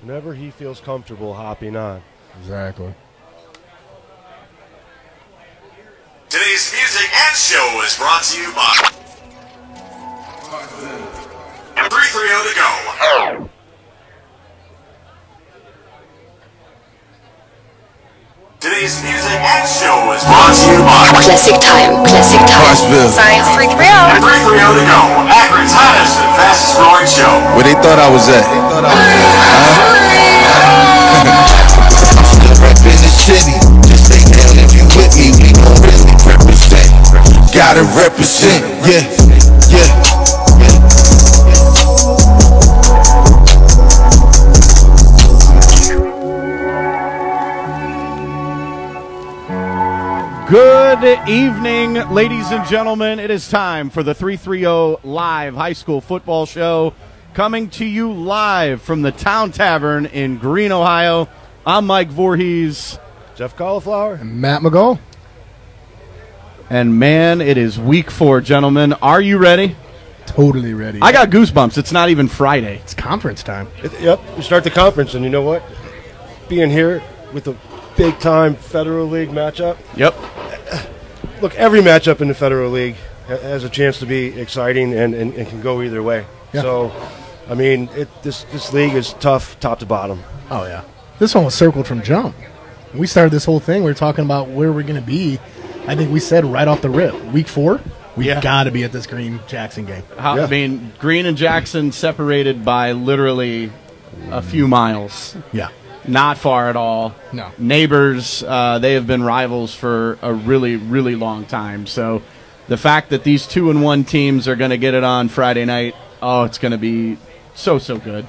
whenever he feels comfortable hopping on. Exactly. Today's music and show is brought to you by 330 to go. Today's music and show is brought to you by Classic Time. Clarksville. Science 330. 330 to go. Akron's hottest and fastest growing show. Where they thought I was at? Still reppin' the city. Just stay down if you with me. We gon' really represent. Gotta represent. Yeah. Good evening, ladies and gentlemen. It is time for the 330 Live High School Football Show, coming to you live from the Town Tavern in Green, Ohio. I'm Mike Voorhees. Jeff Cauliflower. And Matt McGoll. And, man, it is week 4, gentlemen. Are you ready? Totally ready. I got goosebumps. It's not even Friday. It's conference time. Yep, we start the conference, and you know what? Being here with a big-time Federal League matchup. Yep. Look, every matchup in the Federal League has a chance to be exciting and can go either way. Yeah. So, I mean, this league is tough top to bottom. Oh, yeah. This one was circled from jump. When we started this whole thing, we were talking about where we're going to be. I think we said right off the rip, week 4, we got to be at this Green-Jackson game. I mean, Green and Jackson separated by literally a few miles. Yeah. Not far at all. No. Neighbors, they have been rivals for a really, really long time. So the fact that these 2-1 teams are going to get it on Friday night, it's going to be so good.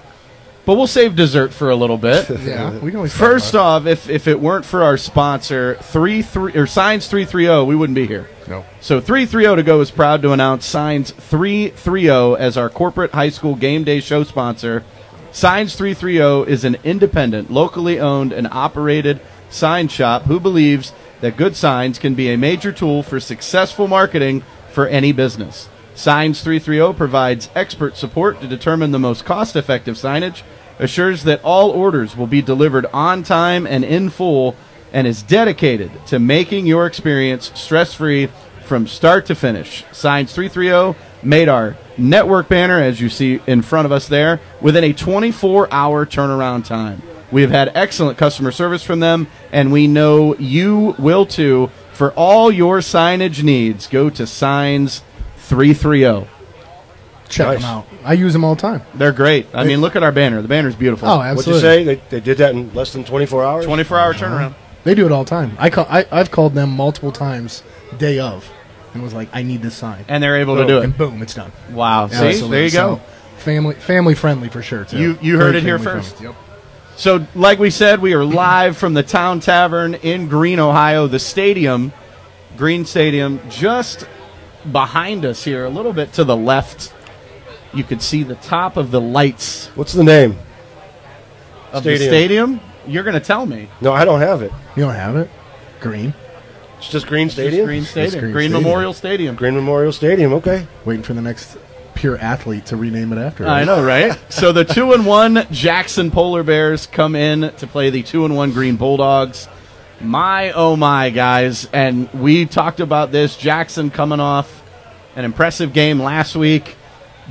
But we'll save dessert for a little bit. Yeah. We can always First off, if it weren't for our sponsor, Signs 330, we wouldn't be here. No. So 330 to go is proud to announce Signs 330 as our corporate high school game day show sponsor. Signs 330 is an independent, locally owned and operated sign shop who believes that good signs can be a major tool for successful marketing for any business. Signs 330 provides expert support to determine the most cost-effective signage, assures that all orders will be delivered on time and in full, and is dedicated to making your experience stress-free from start to finish. Signs 330 made our network banner, as you see in front of us there, within a 24-hour turnaround time. We have had excellent customer service from them, and we know you will too. For all your signage needs, go to Signs 330. Check them out. I use them all the time. They're great. I mean, look at our banner. The banner's beautiful. Oh, What'd absolutely. you say? They did that in less than 24 hours? 24-hour turnaround. They do it all the time. I've called them multiple times day of and was like, I need this sign. And they're able to do it. And boom, it's done. Wow. See? Absolutely. There you go. So, family friendly for sure, too. You heard Very it here family first. friendly. Yep. So, like we said, we are live from the Town Tavern in Green, Ohio. The stadium, Green Stadium, just behind us here, a little bit to the left. You could see the top of the lights What's the name? of the stadium. You're going to tell me. No, I don't have it. You don't have it? Green. It's just Green Just Stadium? Green Stadium. Green Green Stadium. Memorial Stadium. Green Memorial Stadium, okay. Waiting for the next pure athlete to rename it after. I know, right? So the 2-1 Jackson Polar Bears come in to play the 2-1 Green Bulldogs. My, oh my, guys. And we talked about this. Jackson coming off an impressive game last week.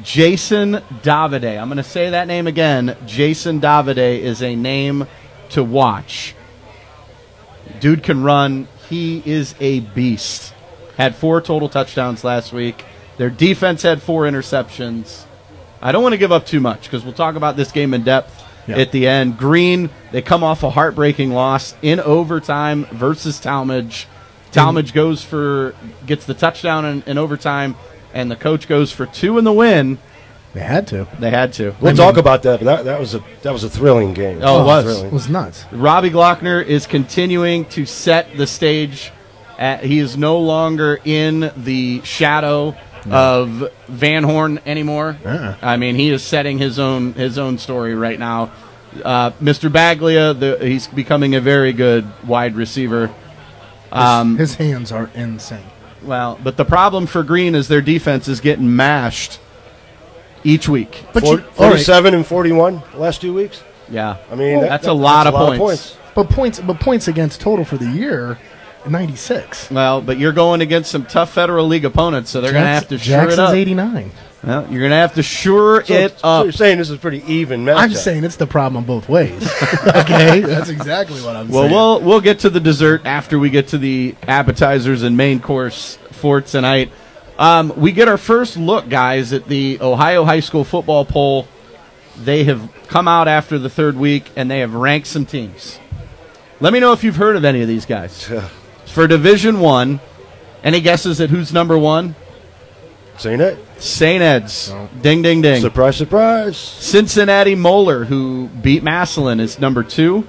Jason Davide. I'm going to say that name again. Jason Davide is a name to watch. Dude can run. He is a beast. Had 4 total touchdowns last week. Their defense had 4 interceptions. I don't want to give up too much because we'll talk about this game in depth at the end. Green, they come off a heartbreaking loss in overtime versus Talmadge. Talmadge gets the touchdown in overtime, and the coach goes for 2 in the win. They had to. They had to. We'll talk about that, but that was a thrilling game. Oh, it was. Thrilling. It was nuts. Robbie Glockner is continuing to set the stage. He is no longer in the shadow of Van Horn anymore. I mean, he is setting his own story right now. Mr. Baglia, he's becoming a very good wide receiver. His hands are insane. Well, but the problem for Green is their defense is getting mashed each week. But 47 and 41 the last 2 weeks? Yeah. I mean, that's a lot of points. But points against total for the year, 96. Well, but you're going against some tough Federal League opponents, so they're going to have to sure it Jackson's up. 89. Well, you're going to have to sure So, it so up. you're saying this is a pretty even matchup. I'm saying it's the problem both ways. Okay, that's exactly what I'm saying. Well, we'll get to the dessert after we get to the appetizers and main course for tonight. We get our first look, guys, at the Ohio High School football poll. They have come out after the third week, and they have ranked some teams. Let me know if you've heard of any of these guys. For Division I, any guesses at who's number one? St. Ed. St. Ed's. Ding, ding, ding. Surprise, surprise. Cincinnati Moeller, who beat Massillon, is number 2.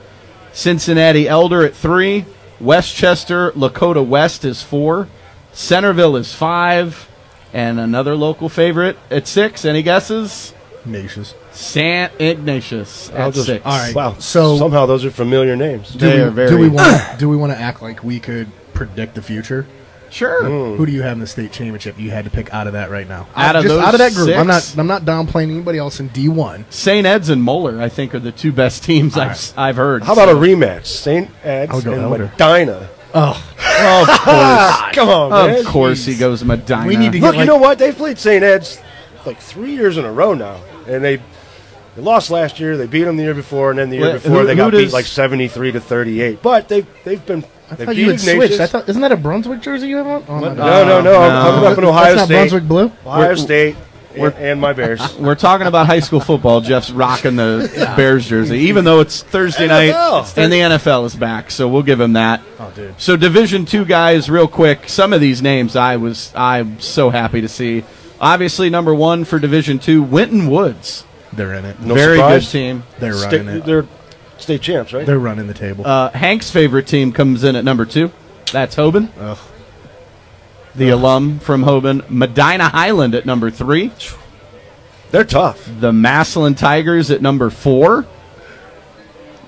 Cincinnati Elder at 3. Westchester Lakota West is 4. Centerville is 5. And another local favorite at 6. Any guesses? Ignatius. St. Ignatius at 6. all right. Wow. So- somehow those are familiar names. They are very. Do we want to act like we could predict the future? Sure. Who do you have in the state championship? You had to pick out of that right now. Out of Just those out of that group. 6? I'm not downplaying anybody else in D1. St. Ed's and Moeller, I think, are the 2 best teams I've heard. How about a rematch? St. Ed's I'll go and Elder. Medina. Oh, Of course. Come on, man. Of course he goes Medina. We need to Look, get you know what? They've played St. Ed's like 3 years in a row now. And they lost last year. They beat them the year before. And then the year Who- before, they who got does- beat like 73-38. But they've been. I They thought beat you had Ignatius. switched. Isn't that a Brunswick jersey you have on? Oh, my God. No. No. I'm up in Ohio That's not State. Brunswick blue? Ohio State and my Bears. We're talking about high school football. Jeff's rocking the Bears jersey, even though it's Thursday night NFL. and the NFL is back. So we'll give him that. Oh, dude. So Division II guys, real quick. Some of these names I'm so happy to see. Obviously, number 1 for Division II, Winton Woods. They're in it. No Very surprise. good team. They're running it. They're state champs, right? They're running the table. Hank's favorite team comes in at number 2. That's Hoban. Ugh. The alum from Hoban. Medina Highland at number 3. They're tough. The Massillon Tigers at number 4.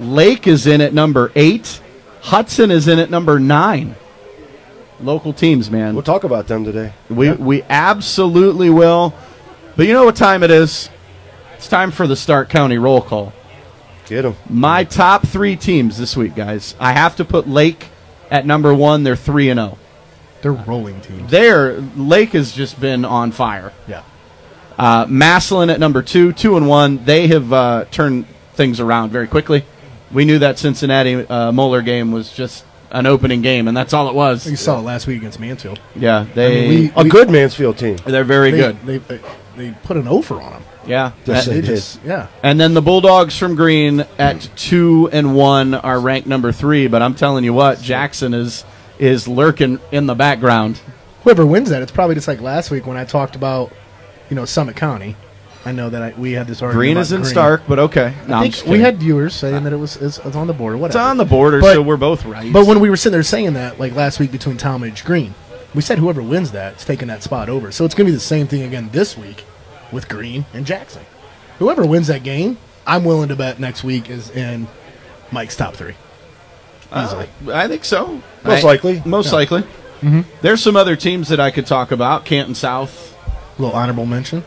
Lake is in at number 8. Hudson is in at number 9. Local teams, man. We'll talk about them today. We absolutely will. But you know what time it is? It's time for the Stark County roll call. Get them. My top 3 teams this week, guys. I have to put Lake at number 1. They're 3-0. They're rolling teams. Lake has just been on fire. Yeah. Massillon at number 2, 2-1. They have turned things around very quickly. We knew that Cincinnati Moeller game was just an opening game, and that's all it was. You saw it last week against Mansfield. Yeah, they A good Mansfield team. they're very good. They put an offer on them. Yeah, Yes, They did. just, yeah. and then the Bulldogs from Green at 2-1 are ranked number 3. But I'm telling you what, Jackson is lurking in the background. Whoever wins that, it's probably just like last week when I talked about, Summit County. I know that we had this argument. Green about is in Green. Stark, but okay. No, I I'm think just we kidding. had viewers saying that it's on the border. It's Whatever. on the border, But- so we're both right. But when we were sitting there saying that, like last week between Talmadge Green, we said whoever wins that is taking that spot over. So it's going to be the same thing again this week with Green and Jackson. Whoever wins that game, I'm willing to bet next week is in Mike's top 3. Easily. I think so. Most likely. Most likely. Mm-hmm. There's some other teams that I could talk about. Canton South, A little honorable mention.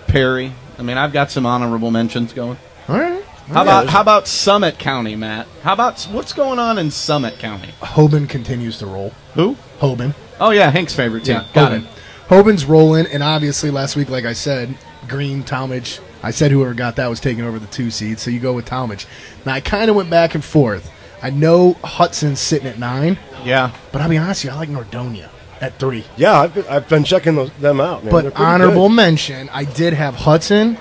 Perry. I mean, I've got some honorable mentions going. All right. How about Summit County, Matt? How about what's going on in Summit County? Hoban continues to roll. Who? Hoban. Oh yeah, Hank's favorite team. Got it. Hoban's rolling, and obviously last week, like I said, Green, Talmadge. I said whoever got that was taking over the 2 seed, so you go with Talmadge. Now, I kind of went back and forth. I know Hudson's sitting at 9, Yeah. but I'll be honest with you, I like Nordonia at 3. Yeah, I've been checking them out, man. They're But pretty honorable good. mention, I did have Hudson,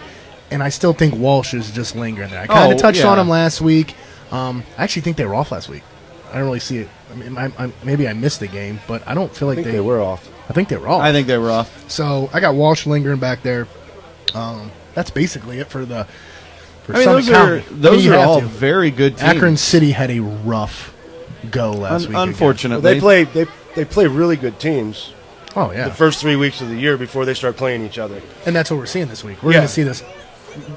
and I still think Walsh is just lingering there. I kind of touched on him last week. I actually think they were off last week. I don't really see it. I mean, maybe I missed the game, but I don't feel like I think they were off. I think they were off. I think they were off. So I got Walsh lingering back there. That's basically it for the. For I mean, Summit County. those You are have all to. very good teams. Akron City had a rough go last week. again. Unfortunately, They play really good teams Oh yeah, the first 3 weeks of the year before they start playing each other. and that's what we're seeing this week. We're Yeah. going to see this,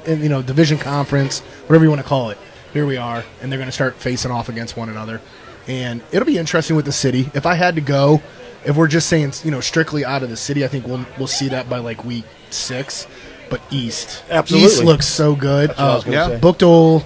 division conference, whatever you want to call it. Here we are, and they're going to start facing off against one another, and it'll be interesting with the city. If I had to go, if we're just saying strictly out of the city, I think we'll see that by like week 6. But East, Absolutely. East looks so good. That's what I was gonna say. Buchtel,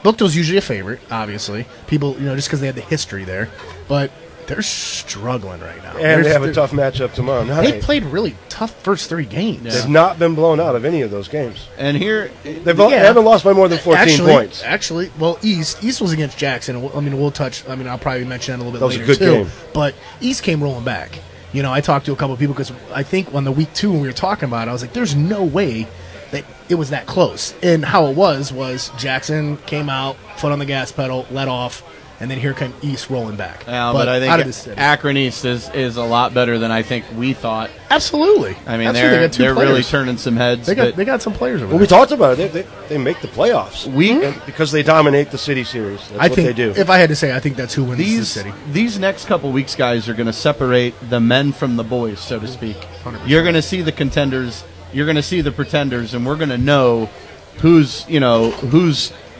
Bookto's usually a favorite, obviously. People, just because they had the history there. But they're struggling right now. And they have a tough matchup tomorrow night. They played really tough first 3 games. They've not been blown out of any of those games. And here, They haven't lost by more than 14 points. Actually, well, East was against Jackson. We'll touch. I'll probably mention that a little bit That was a later good too. game. But East came rolling back. I talked to a couple of people because I think on the week 2 when we were talking about it, I was like, "There's no way that it was that close." And how it was Jackson came out, foot on the gas pedal, let off, and then here came East rolling back. Yeah, but I out of the think city. Akron East is a lot better than I think we thought. Absolutely. I mean, Absolutely. They got 2 they're really players. turning some heads. They but got some players over Well, there. we talked about it. They make the playoffs. We- And because they dominate the city series. That's I what think they do. if I had to say, I think that's who wins the city. these next couple weeks, guys, are going to separate the men from the boys, so to speak. 100%. You're going to see the contenders. You're going to see the pretenders, and we're going to know who's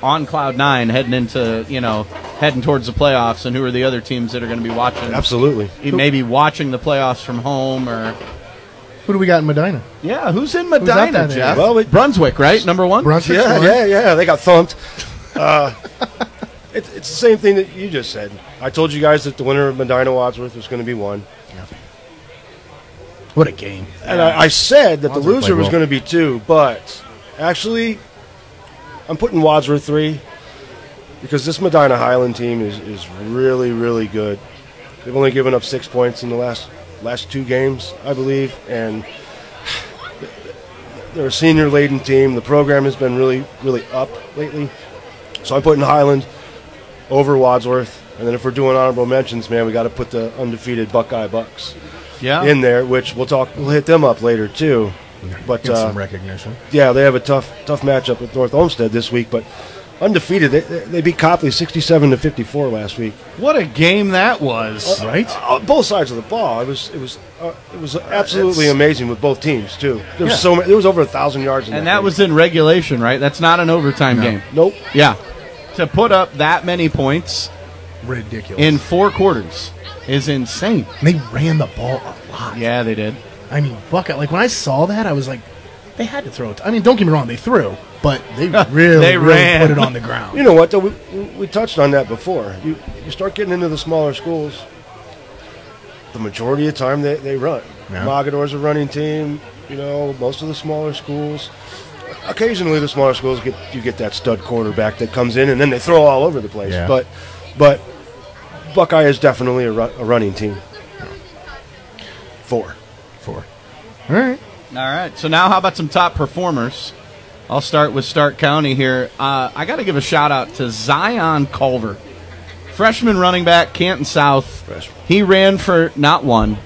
on cloud 9 heading towards the playoffs, and who are the other teams that are going to be watching. Absolutely. Maybe watching the playoffs from home, or Who do we got in Medina? who's in out Medina, there? Jeff? Well, Brunswick, right? Number 1. Brunswick. Yeah. They got thumped. It's the same thing that you just said. I told you guys that the winner of Medina Wadsworth was going to be 1. What a game. And I said that the Wadsworth loser played was well. going to be 2, but actually, I'm putting Wadsworth 3 because this Medina Highland team is really, really good. They've only given up 6 points in the last 2 games, I believe, and they're a senior-laden team. The program has been really, really up lately. So I'm putting Highland over Wadsworth, and then if we're doing honorable mentions, man, we got to put the undefeated Buckeye Bucks in there, which we'll hit them up later too. But Get some recognition. yeah, they have a tough matchup with North Olmsted this week, but undefeated. They beat Copley 67-54 last week. What a game that was! Right? Both sides of the ball. It was absolutely amazing with both teams too. There was there was over 1,000 yards in And that that game. was in regulation, right? That's not an overtime game. Nope. Yeah. To put up that many points Ridiculous. in 4 quarters is insane. They ran the ball a lot. Yeah, they did. I mean, Buckeye, like when I saw that, I was like, they had to throw it. I mean, don't get me wrong, they threw, but they really, They really ran. put it on the ground. You know what, though? We touched on that before. You start getting into the smaller schools, the majority of the time they run. Yeah. Mogador's a running team. Most of the smaller schools. Occasionally, the smaller schools you get that stud quarterback that comes in and then they throw all over the place. Yeah. But Buckeye is definitely a running team. 4. All right. All right. So now how about some top performers? I'll start with Stark County here. I got to give a shout-out to Zion Culver. Freshman running back, Canton South. Freshman. He ran for not 1,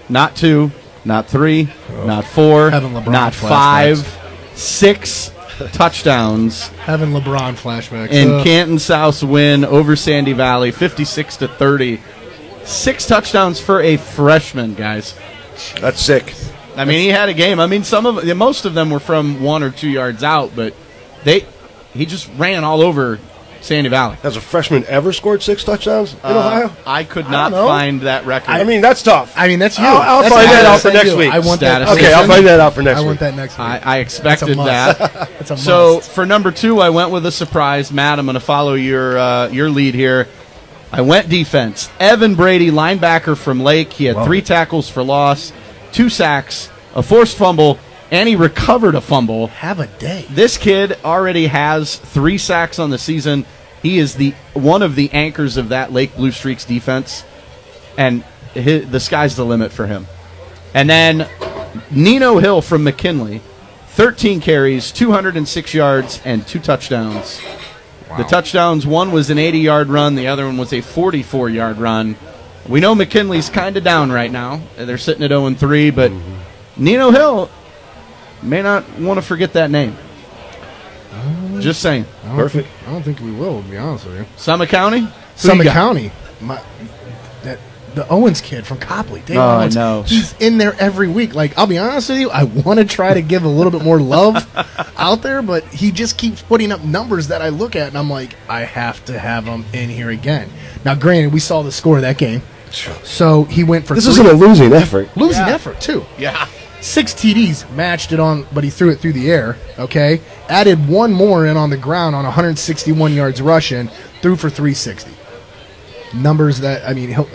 not 2, not 3, not 4, Having LeBron not flashbacks. 5, 6 touchdowns Having LeBron flashbacks. in Canton South's win over Sandy Valley, 56-30. 6 touchdowns for a freshman, guys. That's sick. I mean, he had a game. I mean, most of them were from 1 or 2 yards out, but he just ran all over Sandy Valley. Has a freshman ever scored 6 touchdowns in Ohio? I could not know. find that record. I mean, that's tough. I mean, that's you. I'll That's find you. that out for That's next you. week. I want that. Status. Okay, I'll find that out for next I week. want that next week. I expected That's a that. must. That's a So must. for number 2, I went with a surprise. Matt, I'm going to follow your lead here. I went defense. Evan Brady, linebacker from Lake. He had 3 tackles for loss, 2 sacks, a forced fumble, and he recovered a fumble. Have a day. This kid already has 3 sacks on the season. He is one of the anchors of that Lake Blue Streaks defense, and the sky's the limit for him. And then Nino Hill from McKinley, 13 carries, 206 yards, and 2 touchdowns. Wow. The touchdowns, one was an 80-yard run, the other one was a 44-yard run. We know McKinley's kind of down right now. They're sitting at 0-3, but Nino Hill may not want to forget that name. Just saying. Perfect. I don't think we will, to be honest with you. Summit County? Who Summit you got? County. The Owens kid from Copley. David Oh, I Owens. know. He's in there every week. Like, I'll be honest with you, I want to try to give a little bit more love out there, but he just keeps putting up numbers that I look at, and I'm like, I have to have him in here again. Now, granted, we saw the score of that game. So he went for This 3 isn't a losing effort. losing effort, too. Yeah. 6 TDs, matched it on, but he threw it through the air, okay? Added one more in on the ground on 161 yards rushing, threw for 360. Numbers that, I mean, he'll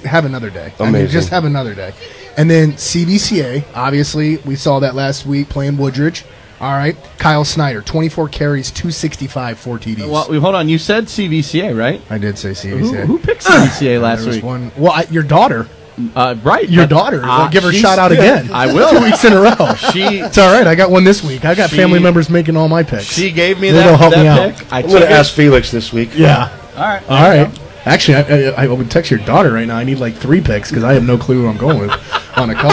have another day. Amazing. I mean, just have another day. And then CBCA, obviously, we saw that last week playing Woodridge. All right, Kyle Snyder, 24 carries, 265, 4 TDs. Well, hold on. You said CVCA, right? I did say CBCA. Who picked CVCA last There was week? one. Well, your daughter. Right. Your daughter. Give her a shout out again. I will. 2 weeks in a row. She It's all right. I got one this week. I got family members making all my picks. she gave me They'll help me that out. pick. I'm going to ask Felix this week. Yeah. All right. All right. Actually, I would text your daughter right now. I need like 3 picks because I have no clue who I'm going with on a couple.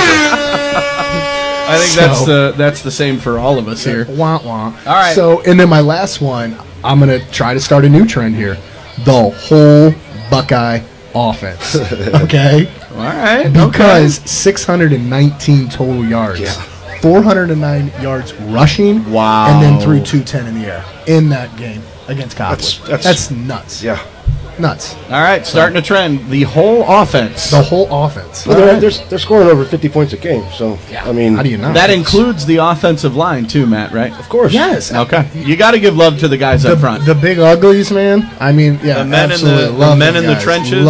I think that's the same for all of us here. Wah, wah. All right. So, and then my last one, I'm going to try to start a new trend here. The whole Buckeye offense. Okay? All right. Because 619 total yards. Yeah. 409 yards rushing. Wow. And then threw 210 in the air in that game against Copwood. That's- That's nuts. Yeah. Nuts. All right. Starting a trend. The whole offense. The whole offense. Well, they're scoring over 50 points a game. So, I mean, How do you not? That includes the offensive line too, Matt. Right? of course. Yes. Okay. You got to give love to the guys up front. The big uglies, man. I mean, yeah, The men in absolutely. the Love men them in the guys. trenches.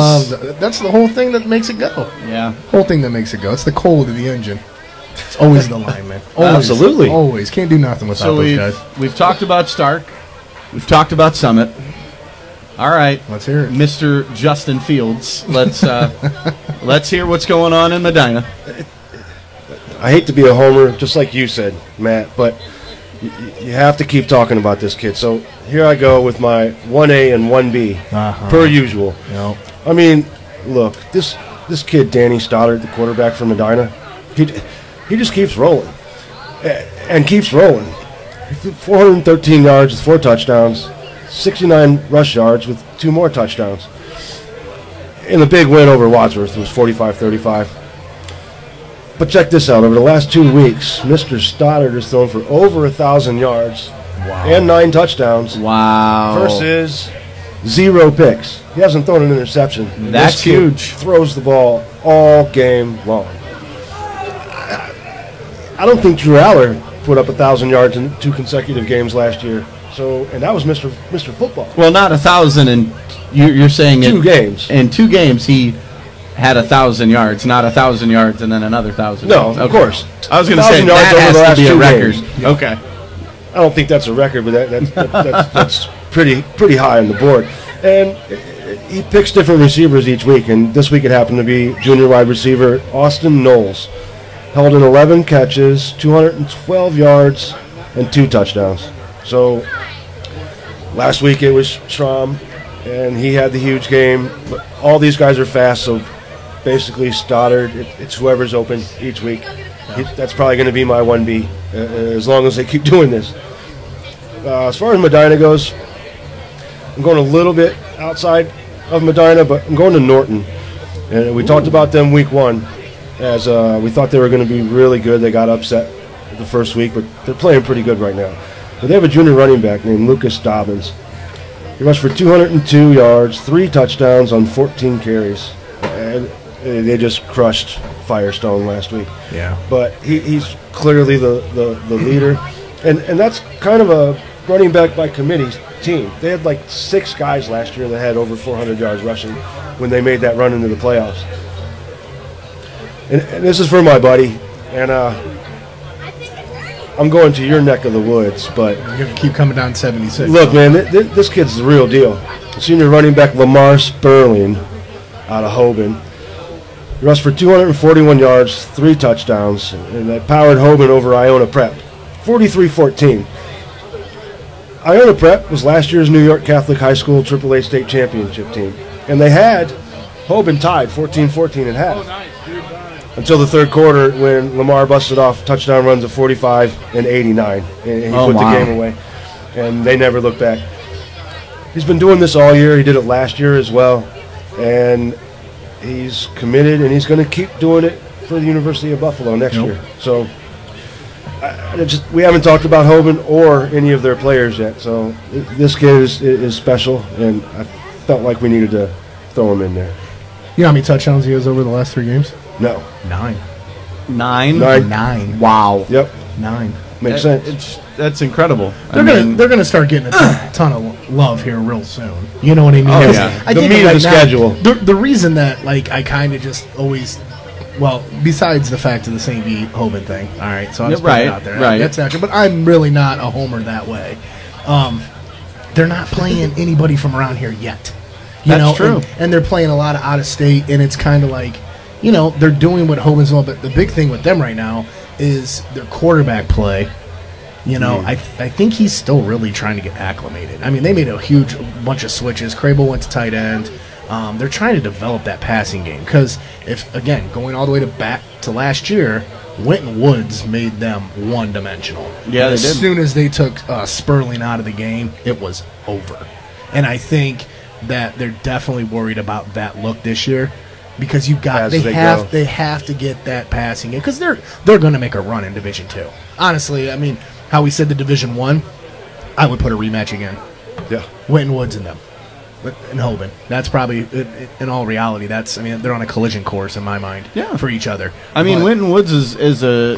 That's the whole thing that makes it go. Yeah. Whole thing that makes it go. It's the coal to the engine. It's always the line, man. Always, Absolutely. Always. Can't do nothing without So those guys. we've talked about Stark. We've talked about Summit. All right. Let's hear it. Mr. Justin Fields. Let's hear what's going on in Medina. I hate to be a homer, just like you said, Matt, but you have to keep talking about this kid. So here I go with my 1A and 1B, per usual. Yep. I mean, look, this kid, Danny Stoddard, the quarterback from Medina, he just keeps rolling and keeps rolling. 413 yards with 4 touchdowns, 69 rush yards with 2 more touchdowns. In the big win over Wadsworth, it was 45-35. But check this out. Over the last 2 weeks, Mr. Stoddard has thrown for over 1,000 yards and 9 touchdowns Wow. versus 0 picks. He hasn't thrown an interception. That's This kid huge. Throws the ball all game long. I don't think Drew Aller put up 1,000 yards in 2 consecutive games last year. So, and that was Mr. Football. Well, not 1,000, and you're saying 2 games. In 2 games, he had 1,000 yards, not 1,000 yards and then another 1,000. No, yards. of course. I was going to say 1,000 yards that over has the to last be a 2 record. games. Okay. I don't think that's a record, but that's pretty high on the board. And he picks different receivers each week, and this week it happened to be junior wide receiver Austin Knowles. Held in 11 catches, 212 yards, and 2 touchdowns. So last week it was Schramm, and he had the huge game. But all these guys are fast, so basically Stoddard, it's whoever's open each week. That's probably going to be my 1B, as long as they keep doing this. As far as Medina goes, I'm going a little bit outside of Medina, but I'm going to Norton. And we talked about them week 1, as we thought they were going to be really good. They got upset the first week, but they're playing pretty good right now. But they have a junior running back named Lucas Dobbins. He rushed for 202 yards, 3 touchdowns on 14 carries. And they just crushed Firestone last week. Yeah. But he's clearly the leader. And that's kind of a running back by committee team. They had like 6 guys last year that had over 400 yards rushing when they made that run into the playoffs. And this is for my buddy. And I'm going to your neck of the woods, but You're going to keep coming down 76. look, man, this kid's the real deal. Senior running back Lamar Sperling out of Hoban. He rushed for 241 yards, 3 touchdowns, and that powered Hoban over Iona Prep, 43-14. Iona Prep was last year's New York Catholic High School AAA state championship team, and they had Hoban tied 14-14 at half until the third quarter when Lamar busted off touchdown runs of 45 and 89, and he put the game away, and they never looked back. He's been doing this all year. He did it last year as well, and he's committed, and he's going to keep doing it for the University of Buffalo next year. So we haven't talked about Hoban or any of their players yet. So this kid is special, and I felt like we needed to throw him in there. You know how many touchdowns he has over the last 3 games? No. 9. 9? 9. Wow. Yep, 9. makes sense. That's incredible. They're gonna start getting a ton of love here real soon. You know what I mean? Oh, 'Cause yeah. I The think meat of right the now, schedule. The reason that like I kind of just always, well, besides the fact of the St. V. Hoban thing, all right. So I'm just putting it out there. Right. That's natural, but I'm really not a homer that way. They're not playing anybody from around here yet. That's true. And they're playing a lot of out of state, and it's kind of like, they're doing what Hoban's doing. But the big thing with them right now is their quarterback play. I think he's still really trying to get acclimated. I mean, they made a huge bunch of switches. Crable went to tight end. They're trying to develop that passing game because going all the way back to last year, Winton Woods made them one-dimensional. Yeah, and they as did. soon as they took Sperling out of the game, it was over. And I think that they're definitely worried about that look this year because they have to get that passing game because they're going to make a run in Division II. Honestly, I mean, how we said the Division I, I would put a rematch again. Yeah. Winton Woods and them. And Hoban. That's probably, in all reality, they're on a collision course in my mind for each other. I mean, But- Winton Woods is a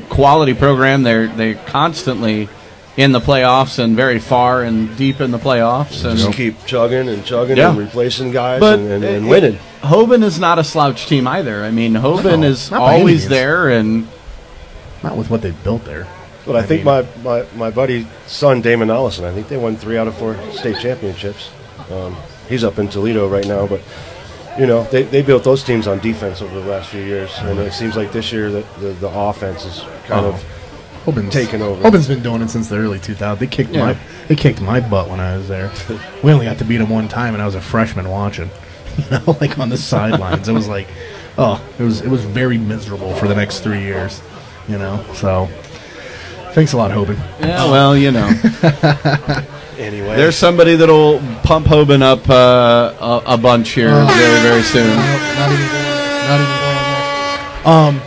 quality program. They're constantly in the playoffs and very far and deep in the playoffs. And Just keep chugging and chugging Yeah. and replacing guys But and winning. Hoban is not a slouch team either. I mean, Hoban No, is not by any always means. there, and Not with what they've built there. But I think my buddy's son, Damon Allison, I think they won 3 out of 4 state championships. He's up in Toledo right now, but they built those teams on defense over the last few years, and it seems like this year that the offense is kind of Hoban's taken over. Hoban's been doing it since the early 2000s. They kicked my butt when I was there. We only got to beat them one time, and I was a freshman watching. Like on the sidelines. It was like, it was very miserable for the next 3 years. So thanks a lot, Hoban. yeah, well, Anyway, there's somebody that'll pump Hoban up a bunch here very, very soon. Not even going there.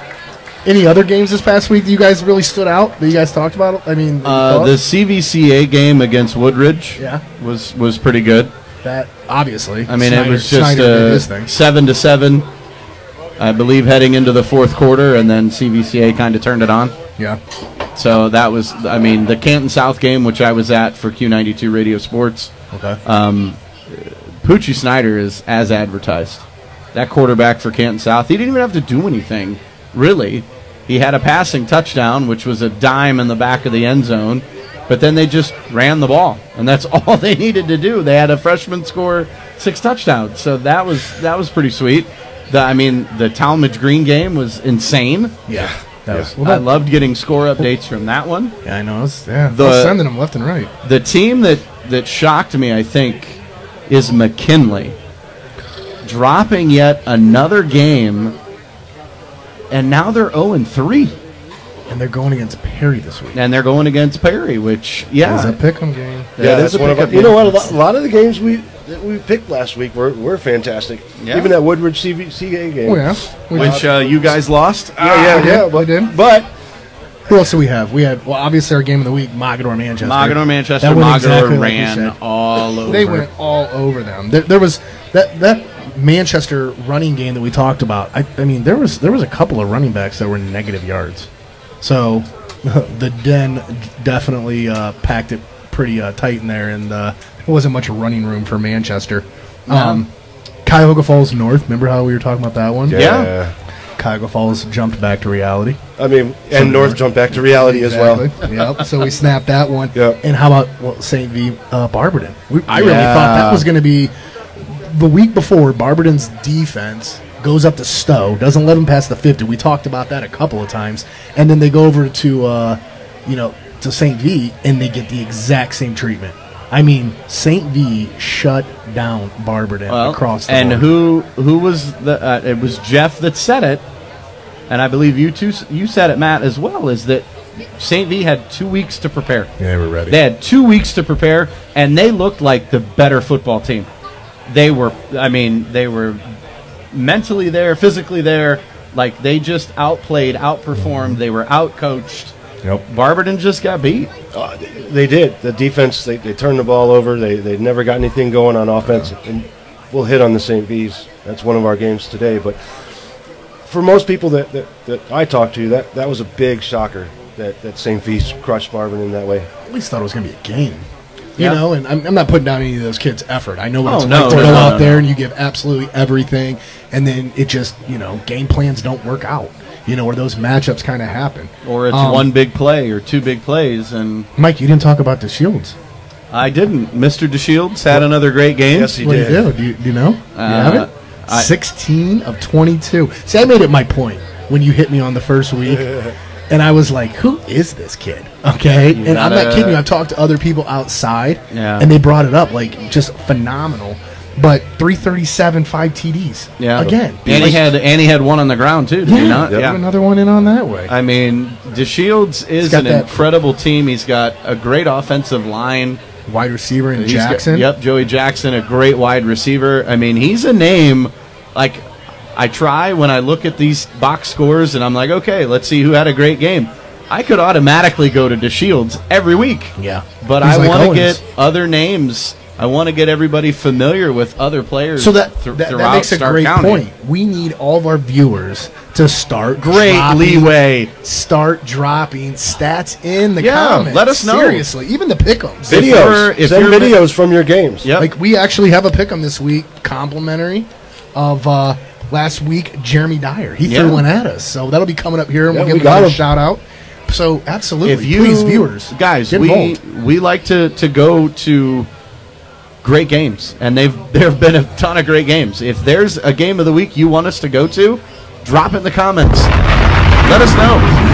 Any other games this past week that you guys really stood out that you guys talked about? I mean, The CVCA game against Woodridge was pretty good. that obviously. I mean, it was Snyder did his just thing. 7-7, I believe, heading into the fourth quarter, and then CVCA kind of turned it on. Yeah. So that was, I mean, the Canton South game, which I was at for Q92 Radio Sports. Okay. Poochie Snyder is as advertised. That quarterback for Canton South, he didn't even have to do anything, really. He had a passing touchdown, which was a dime in the back of the end zone, but then they just ran the ball, and that's all they needed to do. They had a freshman score 6 touchdowns, so that was pretty sweet. The Talmadge Green game was insane. Yeah. That was. I loved getting score updates from that one. Yeah, I know. I was sending them left and right. The team that shocked me, I think, is McKinley. Dropping yet another game, and now they're 0-3. And they're going against Perry this week. And they're going against Perry, which, It was a pick'em game. that's a one of pickup you know game. what? A lot of the games that we picked last week were fantastic. Yeah. Even that Woodridge CVCA game. Oh yeah. Which you guys lost? Yeah. we did. But Who else do we have? We had obviously our game of the week, Mogadore Manchester. Mogadore Manchester. That went Mogadore exactly like you ran said. all over. They went all over them. There was that Manchester running game that we talked about. I mean, there was a couple of running backs that were negative yards. So the Den definitely packed it pretty tight in there, and there wasn't much running room for Manchester. Cuyahoga Falls North. Remember how we were talking about that one? Yeah. Cuyahoga Falls jumped back to reality. I mean, and North jumped back to reality as well. Yep. So we snapped that one. Yep. And how about St. V. Barberton? I really Yeah. thought that was going to be the week before. Barberton's defense goes up to Stowe, doesn't let them pass the 50. We talked about that a couple of times, and then they go over to to St. V. and they get the exact same treatment. I mean, St. V. shut down Barberton across the and board. who was the? It was Jeff that said it, and I believe you said it, Matt, as well. Is that St. V had 2 weeks to prepare? Yeah, they were ready. They had 2 weeks to prepare, and they looked like the better football team. They were mentally there, physically there. Like, they just outperformed. They were outcoached. Yep. Barberton just got beat. They did. The defense, they turned the ball over. They never got anything going on offense. And we'll hit on the St. V's. That's one of our games today. But for most people that I talked to, that was a big shocker that St. Feast crushed Marvin in that way. At least thought it was going to be a game. Yeah. You know, and I'm not putting down any of those kids' effort. I know what it's no, like to no, go no, out no, there no. and you give absolutely everything, and then it just, game plans don't work out. Or those matchups kind of happen. Or it's one big play or two big plays. And Mike, you didn't talk about the Shields. I didn't. Mr. DeShields had another great game. Yes, he What did. do you do? Do you know? You have it? 16 of 22. See, I made it my point when you hit me on the first week. And I was like, who is this kid? Okay. You And I'm gotta- not kidding you. I've talked to other people outside, Yeah. and they brought it up, like, just phenomenal. But 337, 5 TDs. Yeah. Again. And he had one on the ground, too, did he not? Put another one in on that way. I mean, DeShields is got an that- incredible team. He's got a great offensive line. Wide receiver in He's got- Jackson. yep, Joey Jackson, a great wide receiver. I mean, he's a name, like, I try when I look at these box scores and I'm like, okay, let's see who had a great game. I could automatically go to DeShields every week. Yeah. But He's I like want to Owens. get other names. I want to get everybody familiar with other players So that throughout makes a Stark great County. point. We need all of our viewers to start Great dropping, leeway. Start dropping stats in the Yeah, comments. let us know. Seriously, even the pick'ems. If you're- Videos. Send you're- videos from your games. Yep. Like we actually have a pick'em this week, complimentary of last week. Jeremy Dyer, he Yeah. threw one at us, so that'll be coming up here, and Yeah, we'll we give got him a him. shout out. So absolutely, if you please, viewers, guys, get we involved. like to go to great games, and there have been a ton of great games. If there's a game of the week you want us to go to, drop it in the comments. Let us know.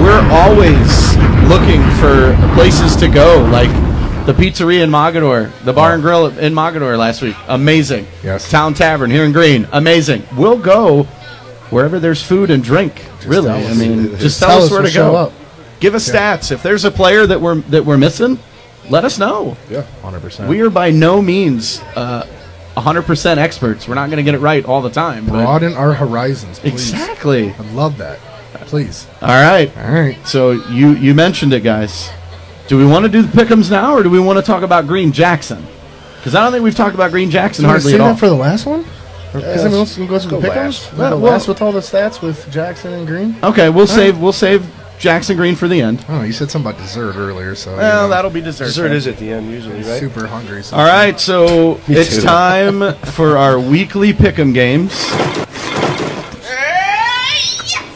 We're always looking for places to go, like the pizzeria in Mogador, the bar and grill in Mogador last week, amazing. Yes. Town Tavern here in Green, amazing. We'll go wherever there's food and drink. Really, tell us. I mean, just Tell tell us us where we'll to show go. up. Give us stats. If there's a player that we're missing, let us know. Yeah. 100%. We are by no means 100% experts. We're not going to get it right all the time. but- broaden our horizons, please. Exactly. I love that. Please. All right. All right. So you mentioned it, guys. Do we want to do the pick'ems now, or do we want to talk about Green Jackson? Because I don't think we've talked about Green Jackson Do you want to hardly save at all. that for the last one? Because let's- everyone else can go to the go pick'ems. last. Well, Well, last with all the stats with Jackson and Green. Okay, we'll save Jackson Green for the end. Oh, you said something about dessert earlier, so Well, that'll be dessert. Dessert is at the end usually, right? super hungry. So All right, so Me it's too. time for our weekly pick'em games.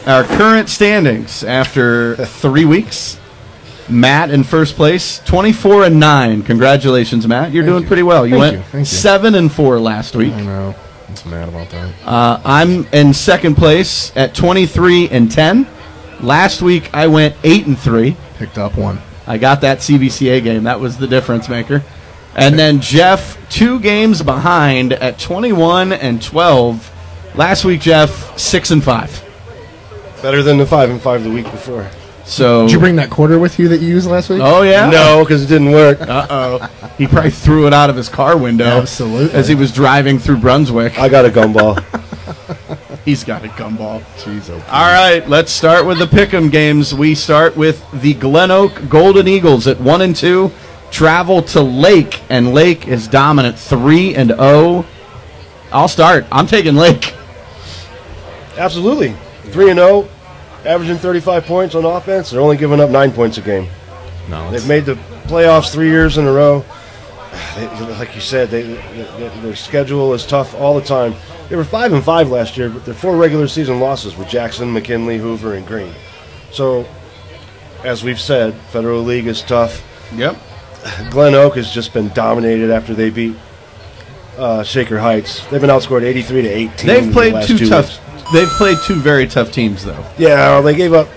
Our current standings after 3 weeks. Matt in first place, 24-9. Congratulations, Matt. You're doing you. pretty well. You Thank you. went Thank you. 7-4 last week. I know. I'm mad about that. I'm in second place at 23-10. Last week I went 8-3. Picked up one. I got that CBCA game. That was the difference maker. And then Jeff, 2 games behind at 21-12. Last week, Jeff, 6-5. Better than the 5-5 the week before. So, Did you bring that quarter with you that you used last week? oh yeah, No, because it didn't work. Uh-oh. He probably threw it out of his car window. Absolutely. As he was driving through Brunswick. I got a gumball. He's got a gumball. Jeez, oh, All right, let's start with the pick'em games. We start with the Glen Oak Golden Eagles at 1-2. Travel to Lake, and Lake is dominant, 3-0. I'll start. I'm taking Lake. Absolutely. 3-0, averaging 35 points on offense. They're only giving up 9 points a game. no. They've made the playoffs 3 years in a row. Like you said, their schedule is tough all the time. They were 5-5 last year, but their 4 regular season losses were Jackson, McKinley, Hoover, and Green. So, as we've said, Federal League is tough. Yep. Glen Oak has just been dominated after they beat Shaker Heights. They've been outscored 83-18. They've in the played last 2 2 tough. weeks. They've played 2 very tough teams, though. Yeah, well, they gave up,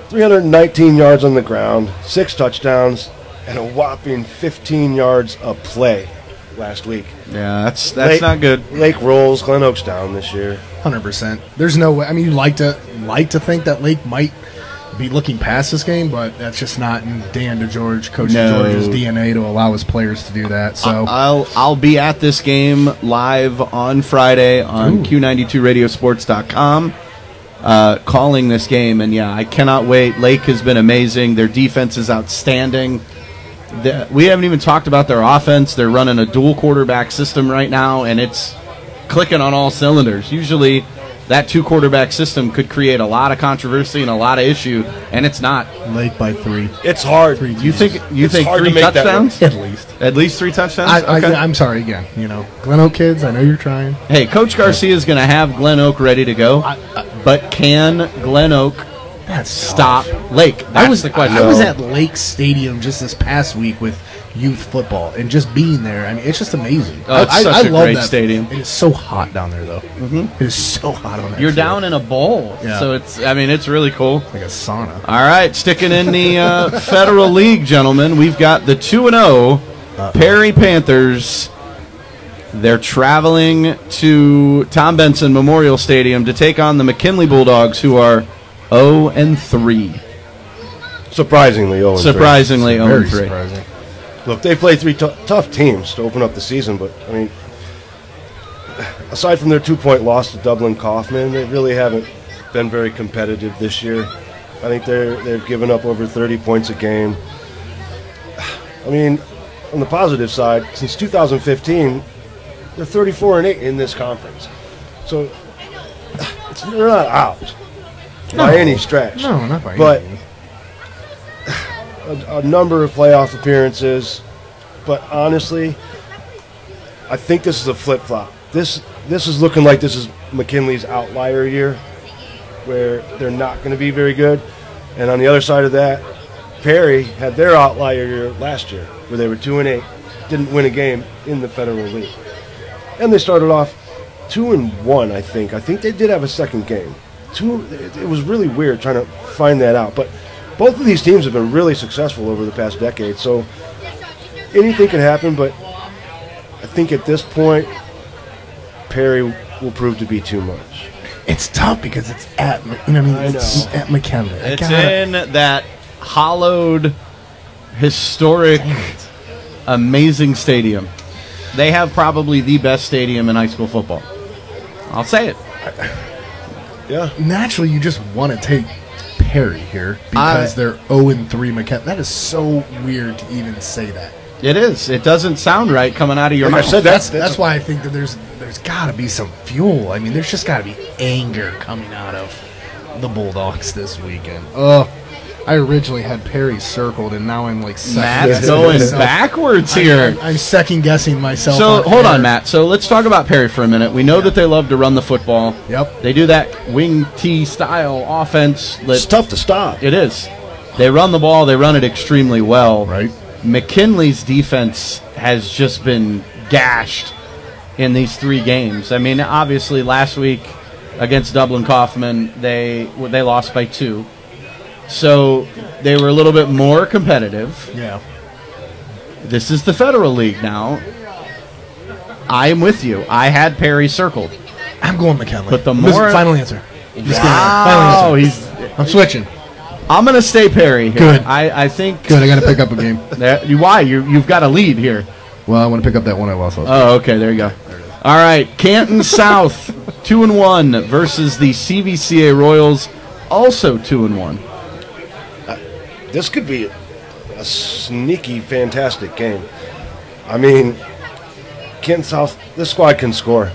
319 yards on the ground, 6 touchdowns, and a whopping 15 yards a play last week. Yeah, that's Lake- not good. Lake rolls, Glen Oak's down this year. 100%. There's no way. I mean, you like to think that Lake might be looking past this game, but that's just not in Dan DeGeorge, Coach No. DeGeorge's DNA to allow his players to do that. So I'll be at this game live on Friday on Q92radiosports.com, calling this game, and yeah, I cannot wait. Lake has been amazing. Their defense is outstanding. We haven't even talked about their offense. They're running a dual quarterback system right now, and it's clicking on all cylinders. Usually that 2-quarterback system could create a lot of controversy and a lot of issue, and it's not. Lake by 3. It's hard. You think hard 3 to make that touchdowns? At least. At least 3 touchdowns? Okay. I'm sorry again. Glen Oak kids, I know you're trying. Hey, Coach Garcia is going to have Glen Oak ready to go, but can Glen Oak stop Lake? That's the question. I was at Lake Stadium just this past week with youth football, and just being there, I mean, it's just amazing. Oh, it's such a great stadium. It is so hot down there, though. It is so hot on that You're field. down in a bowl, so it's really cool. Like a sauna. All right, sticking in the Federal League, gentlemen, we've got the 2-0 Perry Panthers. They're traveling to Tom Benson Memorial Stadium to take on the McKinley Bulldogs, who are 0-3. Surprisingly 0-3. Surprisingly Very 0-3. surprising. Look, they played 3 tough teams to open up the season, but, I mean, aside from their 2-point loss to Dublin Kaufman, they really haven't been very competitive this year. I think they've given up over 30 points a game. I mean, on the positive side, since 2015, they're 34-8 in this conference. So they're not out by any stretch. No, not by but any means. A number of playoff appearances, but honestly, I think this is a flip-flop. This is looking like this is McKinley's outlier year, where they're not going to be very good. And on the other side of that, Perry had their outlier year last year, where they were 2-8, didn't win a game in the Federal League. And they started off 2-1, I think. I think they did have a second game. It was really weird trying to find that out. But both of these teams have been really successful over the past decade. So anything can happen, but I think at this point, Perry will prove to be too much. It's tough because it's at, it's at McKinley. It's in that hollowed, historic, amazing stadium. They have probably the best stadium in high school football. I'll say it. Yeah. Naturally, you just want to take Perry here because they're 0-3 McKinley. That is so weird to even say that. It is. It doesn't sound right coming out of your mouth. I said, That's why I think that there's got to be some fuel. I mean, there's just got to be anger coming out of the Bulldogs this weekend. I originally had Perry circled, and now I'm like Matt's going backwards here. I'm second guessing myself. So hold on, Matt. So let's talk about Perry for a minute. We know that they love to run the football. Yep. They do that wing T style offense. It's tough to stop. It is. They run the ball. They run it extremely well. Right. McKinley's defense has just been gashed in these 3 games. I mean, obviously last week against Dublin Kaufman, they lost by 2. So they were a little bit more competitive. Yeah. This is the Federal League now. I am with you. I had Perry circled. I'm going McKinley. But the This is more- final answer. Just Wow, kidding. Final answer. I'm switching. I'm going to stay Perry here. Good. I think. Good. I got to pick up a game. Why? You've got a lead here. Well, I want to pick up that one I lost. Oh, okay. There you go. All right. Canton South, 2-1 versus the CVCA Royals, also 2-1. This could be a sneaky, fantastic game. I mean, Canton South, this squad can score,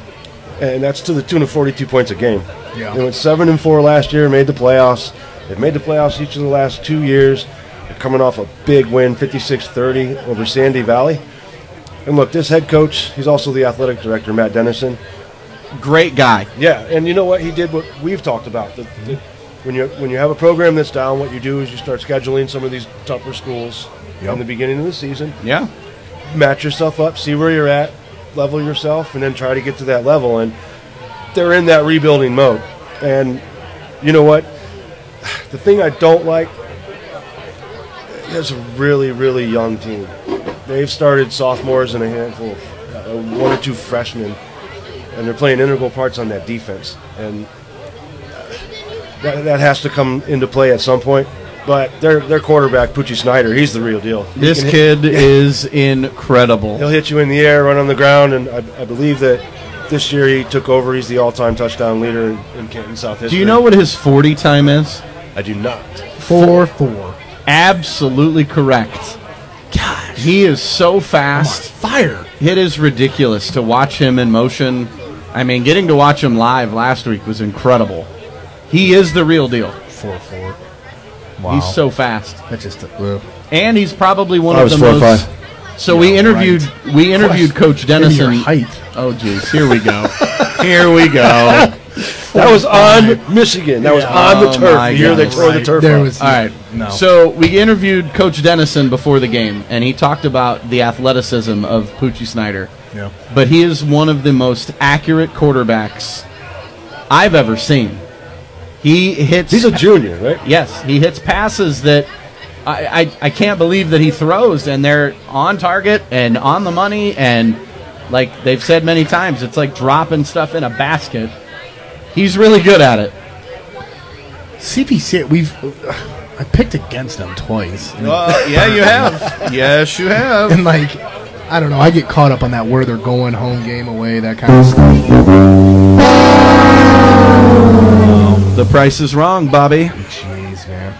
and that's to the tune of 42 points a game. Yeah. They went 7-4 last year, made the playoffs. They've made the playoffs each of the last 2 years. They're coming off a big win, 56-30 over Sandy Valley. And look, this head coach, he's also the athletic director, Matt Dennison. Great guy. Yeah, and you know what? He did what we've talked about. When you have a program that's down, what you do is you start scheduling some of these tougher schools in the beginning of the season. Yeah. Match yourself up, see where you're at, level yourself, and then try to get to that level. And they're in that rebuilding mode. And you know what? The thing I don't like is a really, really young team. They've started sophomores and a handful of 1 or 2 freshmen, and they're playing integral parts on that defense. And that has to come into play at some point. But their quarterback, Poochie Snyder, he's the real deal. This kid is incredible. He'll hit you in the air, run on the ground, and I believe that this year he took over. He's the all-time touchdown leader in Canton South history. Do you know what his 40 time is? I do not. 4-4. Absolutely correct. Gosh. He is so fast. Fire. It is ridiculous to watch him in motion. I mean, getting to watch him live last week was incredible. He is the real deal. 4.4. Wow. He's so fast. That just And he's probably one I of was the 4.5. most. So we interviewed Coach Give me your Dennison. height. Oh, geez. Here we go. Here we go. That was on Michigan. That was on the Oh, turf. my The year they goodness. tore the turf There up. was All right. no. So we interviewed Coach Dennison before the game, and he talked about the athleticism of Poochie Snyder. Yeah. But he is one of the most accurate quarterbacks I've ever seen. He hits. He's a junior, right? Yes, he hits passes that I can't believe that he throws, and they're on target and on the money, and like they've said many times, it's like dropping stuff in a basket. He's really good at it. CPC, I picked against them twice. Yeah, you have. Yes, you have. And like, I don't know, I get caught up on that where they're going, home game away, that kind of stuff. The price is wrong, Bobby. Jeez, man.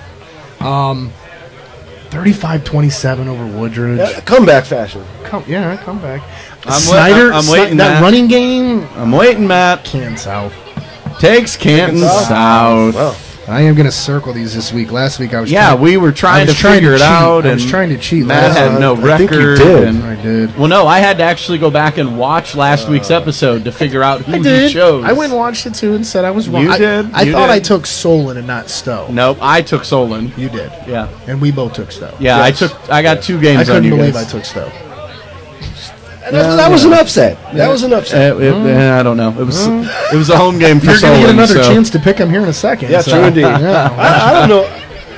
35-27 over Woodridge. Yeah, comeback fashion. Come back. I'm waiting, that Matt. running game. I'm waiting, Matt. Canton South. Takes Canton South. Wow. I am going to circle these this week. Last week I was Yeah, we were trying to figure it out. I was and trying to cheat. Matt last had time. no I think you record. did. and- I did. Well, no, I had to actually go back and watch last week's episode to figure out who you chose. I went and watched it too and said I was wrong. You I did. I You thought did. I took Solon and not Stowe. Nope, I took Solon. You did. Yeah, And we both took Stowe. yeah, Yes. I got 2 I games on couldn't you believe guys. I took Stowe. That was an upset. That was an upset. I don't know. It was a home game for You're going to Solon. get another so- chance to pick him here in a second. Yeah, so- true indeed. Yeah. I don't know.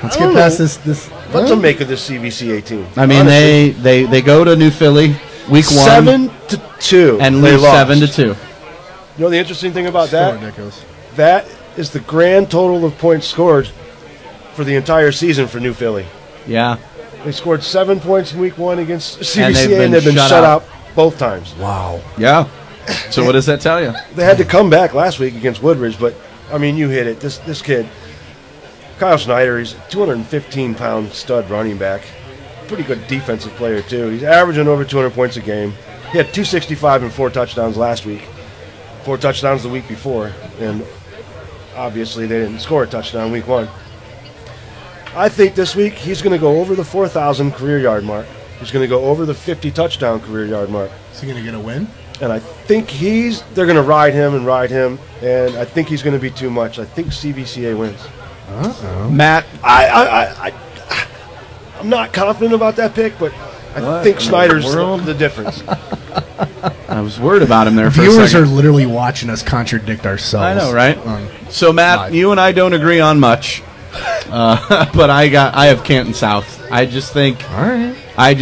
Let's I get don't past know this. what to make of this CVC 18. I mean, honestly. they go to New Philly week 1 7-2 and they lose lost. 7-2. You know the interesting thing about So that? ridiculous. That is the grand total of points scored for the entire season for New Philly. Yeah, They scored 7 points in week 1 against And they've CVCA, and they've been shut shut out. out both times. Wow. yeah. So what does that tell you? They had to come back last week against Woodridge, but I mean, you hit it. This kid, Kyle Snyder, he's a 215-pound stud running back. Pretty good defensive player too. He's averaging over 200 points a game. He had 265 and 4 touchdowns last week. 4 touchdowns the week before, and obviously they didn't score a touchdown week 1. I think this week he's going to go over the 4,000 career yard mark. He's going to go over the 50 touchdown career yard mark. Is he going to get a win? And I think they're going to ride him, and I think he's going to be too much. I think CVCA wins. Matt, I'm not confident about that pick, but I What think in Snyder's the world? the difference. I was worried about him there for a Viewers second. are literally watching us contradict ourselves. I know, right? Um, So Matt, Live. you and I don't agree on much, but I have Canton South. I just think all right. that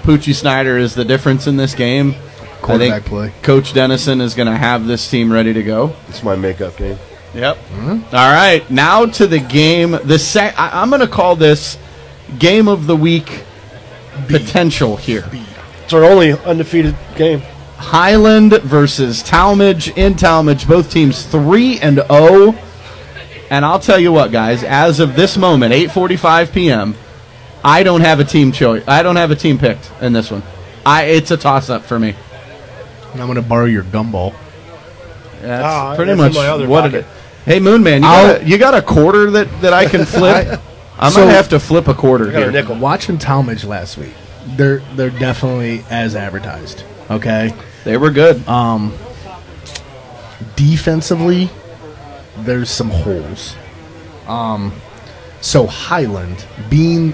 Poochie Snyder is the difference in this game. Quarterback I think play. Coach Dennison is going to have this team ready to go. It's my makeup game. Yep. All right, now to the game. I'm going to call this game of the week potential here. It's our only undefeated game. Highland versus Talmadge in Talmadge. Both teams 3-0. And I'll tell you what, guys. As of this moment, 8:45 p.m., I don't have a team choice. I don't have a team picked in this one. It's a toss-up for me. And I'm going to borrow your gumball. That's pretty that's much in my other what it pocket. is. Hey, Moonman, you got a quarter that I can flip? I'm So- going to have to flip a quarter I got a here. nickel. Watching Talmadge last week, they're definitely as advertised. Okay. They were good. Defensively, there's some holes. So Highland, being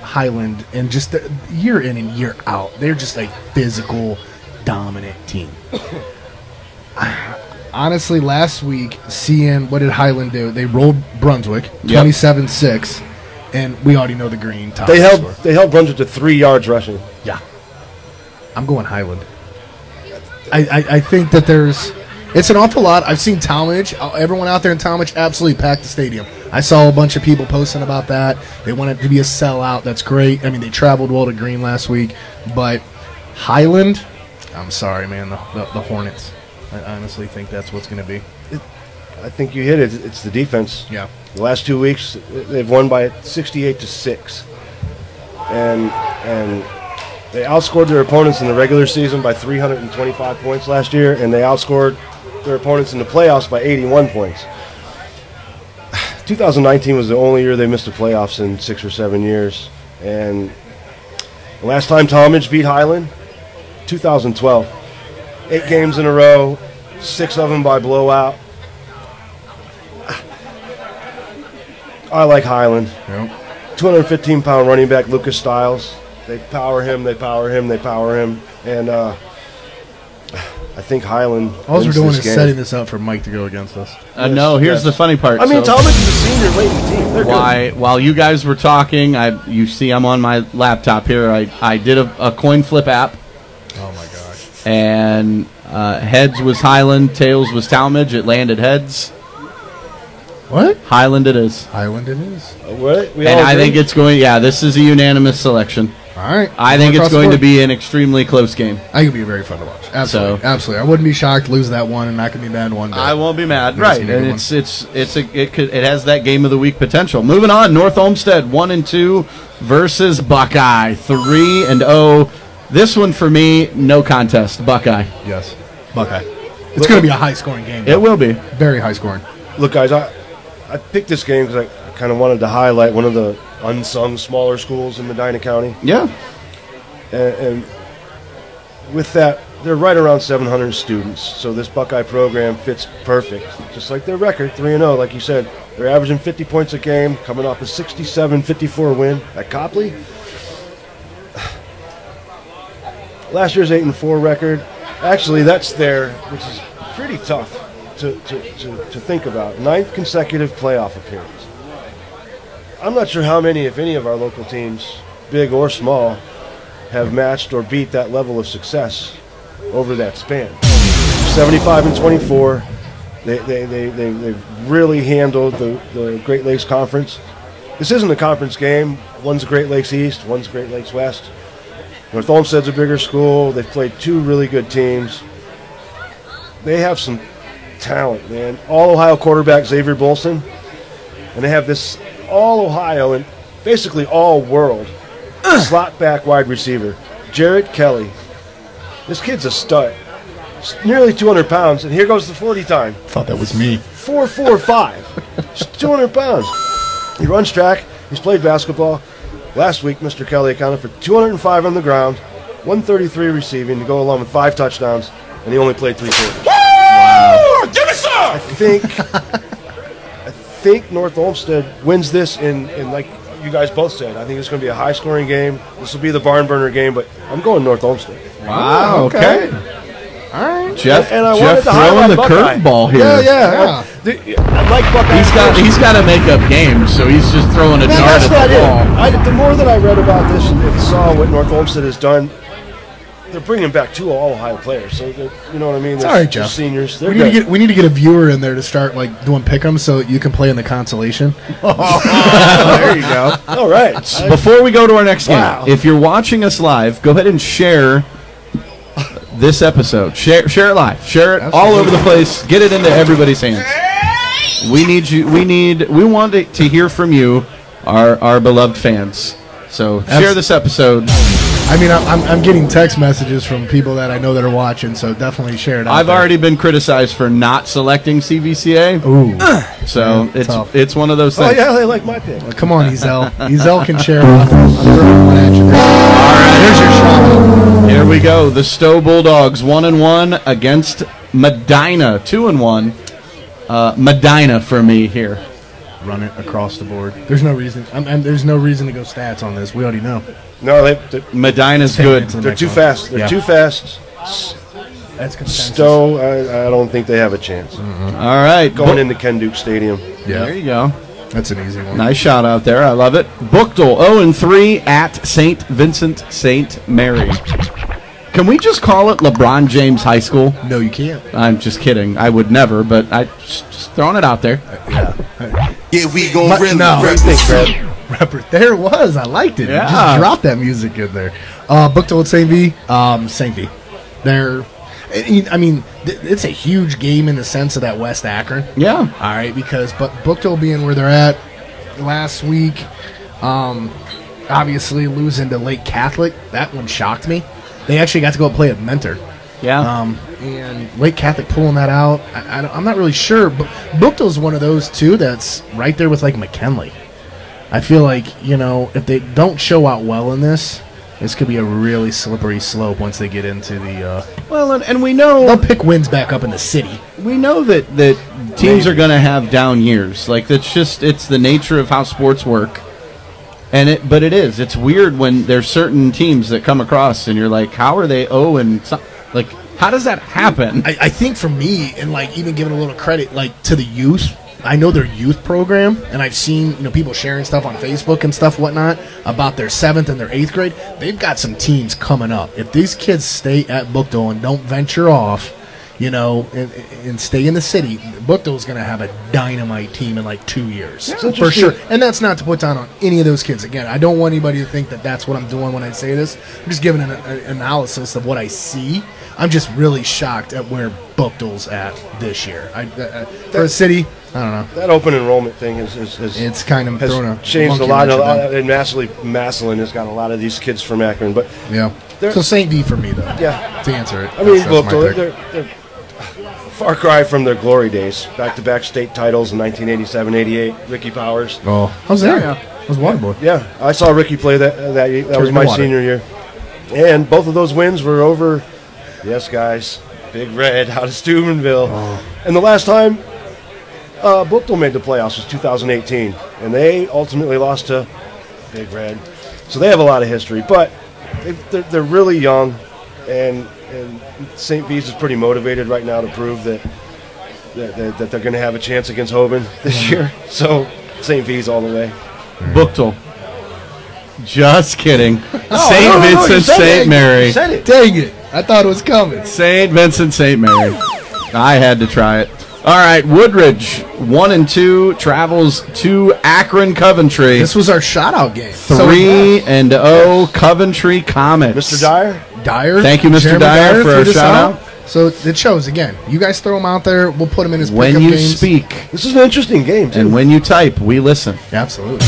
Highland, and just year in and year out, they're just a physical, dominant team. Honestly, last week, seeing what did Highland do? They rolled Brunswick 27-6, and we already know the green. They held Brunswick to 3 yards rushing. Yeah. I'm going Highland. I think that it's an awful lot. I've seen Talmadge. Everyone out there in Talmadge absolutely packed the stadium. I saw a bunch of people posting about that. They want it to be a sellout. That's great. I mean, they traveled well to Green last week. But Highland, I'm sorry, man, the Hornets. I honestly think that's what's going to be. I think you hit it. It's the defense. Yeah. The last 2 weeks, they've won by 68-6, and They outscored their opponents in the regular season by 325 points last year, and they outscored their opponents in the playoffs by 81 points. 2019 was the only year they missed the playoffs in 6 or 7 years. And the last time Talmadge beat Highland, 2012. 8 games in a row, 6 of them by blowout. I like Highland. Yep. 215-pound running back Lucas Stiles. They power him, they power him, they power him. And I think Highland All we're wins doing this is game. setting this up for Mike to go against us. No, here's yes. the funny part. I mean, So- Talmadge is a senior laden team. They're good. While you guys were talking, you see I'm on my laptop here. I did a coin flip app, Oh my gosh. and heads was Highland, tails was Talmadge. It landed heads. What? Highland it is. Highland it is. What? We And all I agree? think it's going, yeah, this is a unanimous selection. All right. I think Across it's the going to board. be an extremely close game. I think it'll be very fun to watch. Absolutely. So- Absolutely. I wouldn't be shocked to lose that one and not going to be mad one day. I won't be mad. It's Right, gonna be a and good it has that game of the week potential. Moving on, North Olmsted 1-2 versus Buckeye 3-0. This one for me, no contest. Buckeye. Yes. Buckeye. It's going to be a high-scoring game. It though. will be. Very high-scoring. Look, guys, I picked this game because I kind of wanted to highlight one of the unsung smaller schools in Medina County. Yeah. And with that, they're right around 700 students. So this Buckeye program fits perfect. Just like their record, 3-0, like you said. They're averaging 50 points a game, coming off a 67-54 win at Copley. Last year's 8-4 record. Actually, that's there, which is pretty tough to think about. 9th consecutive playoff appearance. I'm not sure how many, if any, of our local teams, big or small, have matched or beat that level of success over that span. 75-24. They've really handled the Great Lakes Conference. This isn't a conference game. One's Great Lakes East, one's Great Lakes West. North Olmsted's a bigger school. They've played 2 really good teams. They have some talent, man. All-Ohio quarterback Xavier Bolson. And they have this all-Ohio and basically all-world slot back wide receiver, Jarrett Kelly. This kid's a stud. He's nearly 200 pounds, and here goes the 40 time. Thought that was me. 4.45. He's 200 pounds. He runs track. He's played basketball. Last week, Mr. Kelly accounted for 205 on the ground, 133 receiving to go along with 5 touchdowns, and he only played 3 quarters. Woo! Give me some! I think North Olmsted wins this in like you guys both said. I think it's going to be a high-scoring game. This will be the barn burner game, but I'm going North Olmsted. Wow. Okay. All right. Jeff. And I Jeff wanted to throwing highlight the Buckeye. curveball here. Yeah. I like Buckeye. He's got to make up games, so he's just throwing a Man, dart that's at not the ball. it. The more that I read about this and saw what North Olmsted has done, they're bringing back 2 All-Ohio players. So you know what I mean? It's all right, Jeff. Seniors. They're We need, good. we need to get a viewer in there to start like doing pick'em so you can play in the consolation. There you go. All right. Before we go to our next game, Wow. if you're watching us live, go ahead and share this episode. Share it live. Share it all over the place. Get it into everybody's hands. We want to hear from you, our beloved fans. So share this episode. I mean, I'm getting text messages from people that I know that are watching, so definitely share it out I've there. already been criticized for not selecting CVCA, Ooh. so tough. it's one of those Oh, things. yeah, they like my pick. Come on, Ezel. Ezel can share it. I'm throwing one at you. All right, here's your shot. Here we go. The Stowe Bulldogs 1-1 against Medina 2-1. Medina for me here. Run it across the board. There's no reason. There's no reason to go stats on this. We already know. No, Medina's Take it good. into the they're next too one. fast. They're Yeah. too fast. That's consensus. Stowe, I don't think they have a chance. All right. Going into Ken Duke Stadium. There Yeah, you go. that's an easy one. Nice shout out there. I love it. Bookdale 0-3 at St. Vincent St. Mary. Can we just call it LeBron James High School? No, you can't. I'm just kidding. I would never, but I just throwing it out there. Yeah, we gon' But really no. rep Thanks, this. Fred. There it was. I liked it. Yeah. Just drop that music in there. Booked at St. V. St. V. I mean, it's a huge game in the sense of that West Akron. Yeah. All right, because Bookdale being where they're at last week, obviously losing to Lake Catholic, that one shocked me. They actually got to go play at Mentor. Yeah. And Lake Catholic pulling that out, I'm not really sure. But Bookto's one of those, too, that's right there with, like, McKinley. I feel like, if they don't show out well in this could be a really slippery slope once they get into the... well, and we know... They'll pick wins back up in the city. We know that teams are going to have down years. Like, it's the nature of how sports work. But it is. It's weird when there's certain teams that come across and you're like, how are they 0 and... Like, how does that happen? I think for me, and like even giving a little credit like to the youth, I know their youth program, and I've seen people sharing stuff on Facebook and stuff whatnot about their 7th and their 8th grade. They've got some teams coming up. If these kids stay at Bookto and don't venture off, and stay in the city, Bookto's going to have a dynamite team in like 2 years for sure. And that's not to put down on any of those kids. Again, I don't want anybody to think that that's what I'm doing when I say this. I'm just giving an analysis of what I see. I'm just really shocked at where Bookto's at this year. For a city, I don't know. That open enrollment thing is it's kind of has changed a lot. And Massillon has got a lot of these kids from Akron, but yeah. So St. V for me though. Yeah, to answer it. I mean, Bookto, they're far cry from their glory days. Back-to-back state titles in 1987, 88. Ricky Powers. Oh, I was there. I was Waterboy. Yeah, I saw Ricky play that year. That was my senior year, and both of those wins were over. Yes, guys. Big Red out of Steubenville. Oh. And the last time Bookto made the playoffs was 2018, and they ultimately lost to Big Red. So they have a lot of history, but they're really young, and St. V's is pretty motivated right now to prove that they're going to have a chance against Hoban this year. So St. V's all the way. Bookto. Just kidding. St. Vincent, St. Mary. Said it. Dang it. I thought it was coming. St. Vincent, St. Mary. I had to try it. All right, Woodridge, 1-2, travels to Akron, Coventry. This was our shout-out game. 3-0, Coventry Comets. Mr. Dyer? Thank you, Mr. Jeremy Dyer, for a shout-out. So it shows, again, you guys throw them out there, we'll put them in his pickup games. When you games. speak. This is an interesting game, too. And when you type, we listen. Absolutely.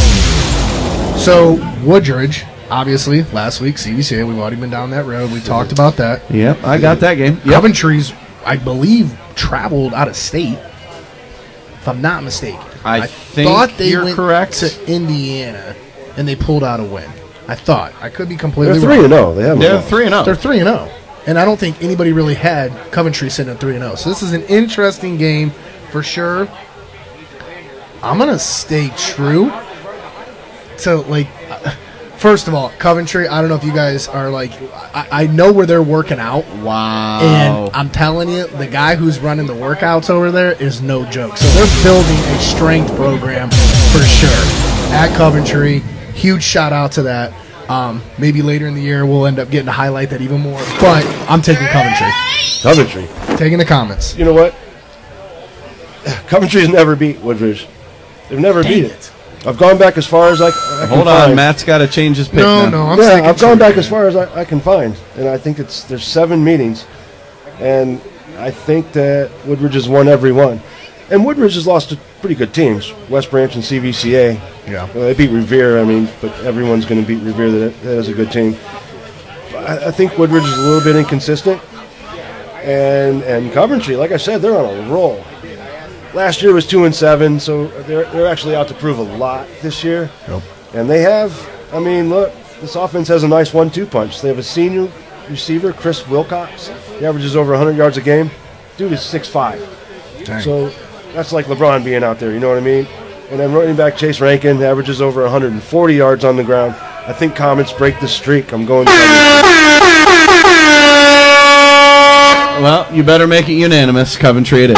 So, Woodridge, obviously, last week, CVCA, we've already been down that road. We talked about that. Yep, I got that game. Yep. Coventry's, I believe, traveled out of state, if I'm not mistaken. I think thought they you're went correct. to Indiana, and they pulled out a win. I thought. I could be completely They're wrong. 3-0. They're 3-0. They're 3-0. And I don't think anybody really had Coventry sitting at 3-0. So this is an interesting game for sure. I'm going to stay true to, like, first of all, Coventry, I don't know if you guys are, like, I know where they're working out. Wow. And I'm telling you, the guy who's running the workouts over there is no joke. So they're building a strength program for sure at Coventry. Huge shout out to that. Maybe later in the year we'll end up getting to highlight that even more. But I'm taking Coventry. Coventry. Taking the Comets. You know what? Coventry's never beat Woodridge. They've never beat it. I've gone back as far as I can Hold find. on, Matt's got to change his pick No, now. I've gone back as far as I can find, and I think there's 7 meetings, and I think that Woodridge has won every one. And Woodridge has lost to pretty good teams, West Branch and CVCA. Yeah. They beat Revere, but everyone's going to beat Revere that is a good team. I think Woodridge is a little bit inconsistent, and Coventry, like I said, they're on a roll. Last year was 2-7, so they're actually out to prove a lot this year. Yep. And they have, look, this offense has a nice 1-2 punch. They have a senior receiver, Chris Wilcox. He averages over 100 yards a game. Dude is 6'5". Dang. So that's like LeBron being out there, you know what I mean? And then running back Chase Rankin averages over 140 yards on the ground. I think Comets break the streak. I'm going Well, you better make it unanimous. Coventry it is.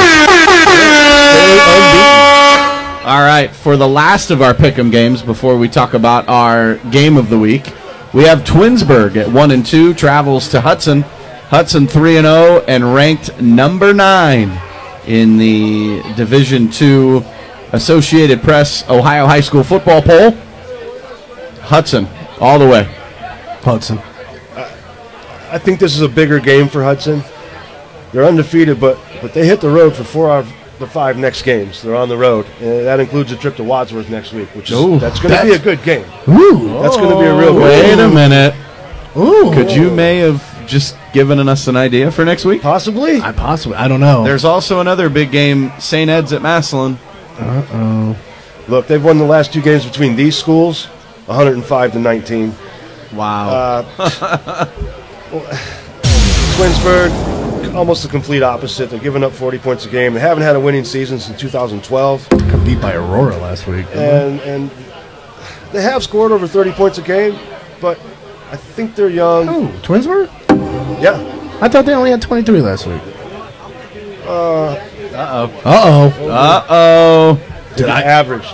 All right, for the last of our pick'em games before we talk about our game of the week, we have Twinsburg at 1-2, travels to Hudson. Hudson 3-0 and ranked number 9 in the Division II Associated Press Ohio High School football poll. Hudson, all the way. Hudson. I think this is a bigger game for Hudson. They're undefeated, but they hit the road for the 5 next games. They're on the road. That includes a trip to Wadsworth next week, which is Ooh, that's going to be a good game. Ooh. That's going to be a real good Wait game. a minute. Ooh. Could you may have just given us an idea for next week? Possibly. I don't know. There's also another big game, St. Ed's at Massillon. Look, they've won the last 2 games between these schools, 105-19. Wow. Twinsburg, almost the complete opposite. They're giving up 40 points a game. They haven't had a winning season since 2012, Got beat by Aurora last week. and they have scored over 30 points a game, but I think they're young. Oh, Twinsburg? Yeah. I thought they only had 23 last week. Did I averaged?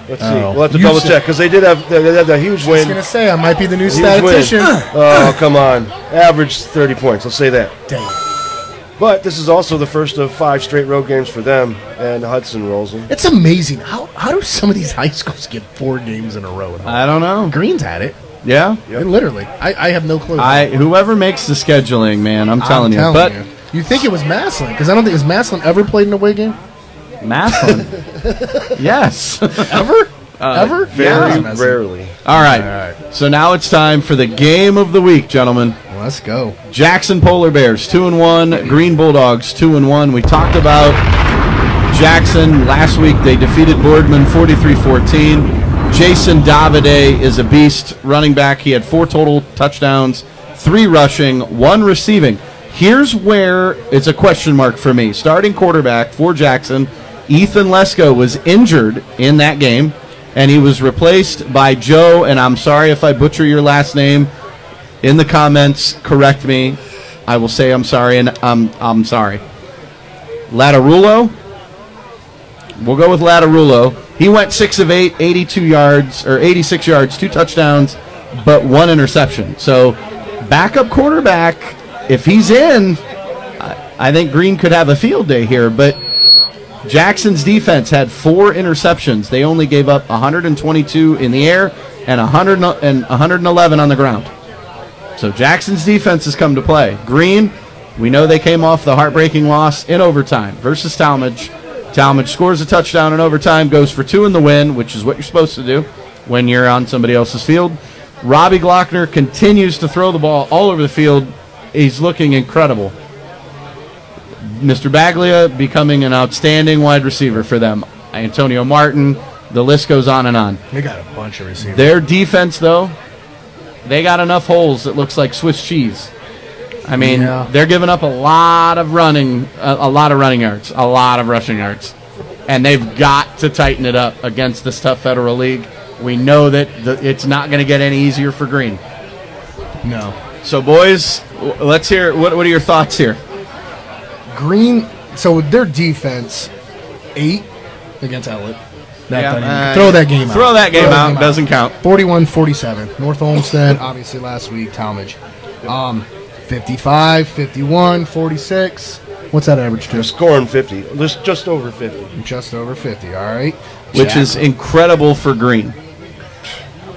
Let's see. Oh. We'll have to You double said- check because they did have a huge I was win. going to say, I might be the new Huge win. statistician. Oh, come on. Averaged 30 points. Let's say that. Dang. But this is also the first of 5 straight road games for them, and Hudson rolls them. It's amazing. How do some of these high schools get 4 games in a row? At home? I don't know. Green's had it. Yeah? Yep. Literally. I have no clue. Whoever makes the scheduling, man, I'm telling you. telling But you. You think it was Massillon? Because I don't think has Massillon ever played an away game? Massillon. Yes. Ever? Ever? Very Yeah. rarely. All right. All right. So now it's time for the game of the week, gentlemen. Let's go. Jackson Polar Bears 2-1, Green Bulldogs 2-1. We talked about Jackson last week. They defeated Boardman 43-14. Jason Davide is a beast running back. He had 4 total touchdowns, 3 rushing, 1 receiving. Here's where it's a question mark for me. Starting quarterback for Jackson, Ethan Lesko, was injured in that game, and he was replaced by Joe, and I'm sorry if I butcher your last name. In the comments, correct me. I will say I'm sorry, and I'm sorry. Latarulo? We'll go with Latarulo. He went 6 of 8, 82 yards, or 86 yards, 2 touchdowns, but 1 interception. So, backup quarterback, if he's in, I think Green could have a field day here, but Jackson's defense had 4 interceptions. They only gave up 122 in the air and 111 on the ground. So Jackson's defense has come to play. Green, we know they came off the heartbreaking loss in overtime versus Talmadge. Talmadge scores a touchdown in overtime, goes for 2 in the win, which is what you're supposed to do when you're on somebody else's field. Robbie Glockner continues to throw the ball all over the field. He's looking incredible. Mr. Baglia becoming an outstanding wide receiver for them. Antonio Martin, the list goes on and on. They got a bunch of receivers. Their defense, though, they got enough holes that looks like Swiss cheese. I mean, Yeah. they're giving up a lot of running yards, a lot of rushing yards. And they've got to tighten it up against this tough Federal League. We know that it's not going to get any easier for Green. No. So, boys, let's hear, what are your thoughts here? Green, so with their defense, 8 against Ellett. Throw that game out. Throw that game out. Doesn't count. 41-47. North Olmsted, obviously last week, Talmadge. 55, 51, 46. What's that average They're to? scoring 50. Just over 50. Just over 50, all right. Which is incredible for Green.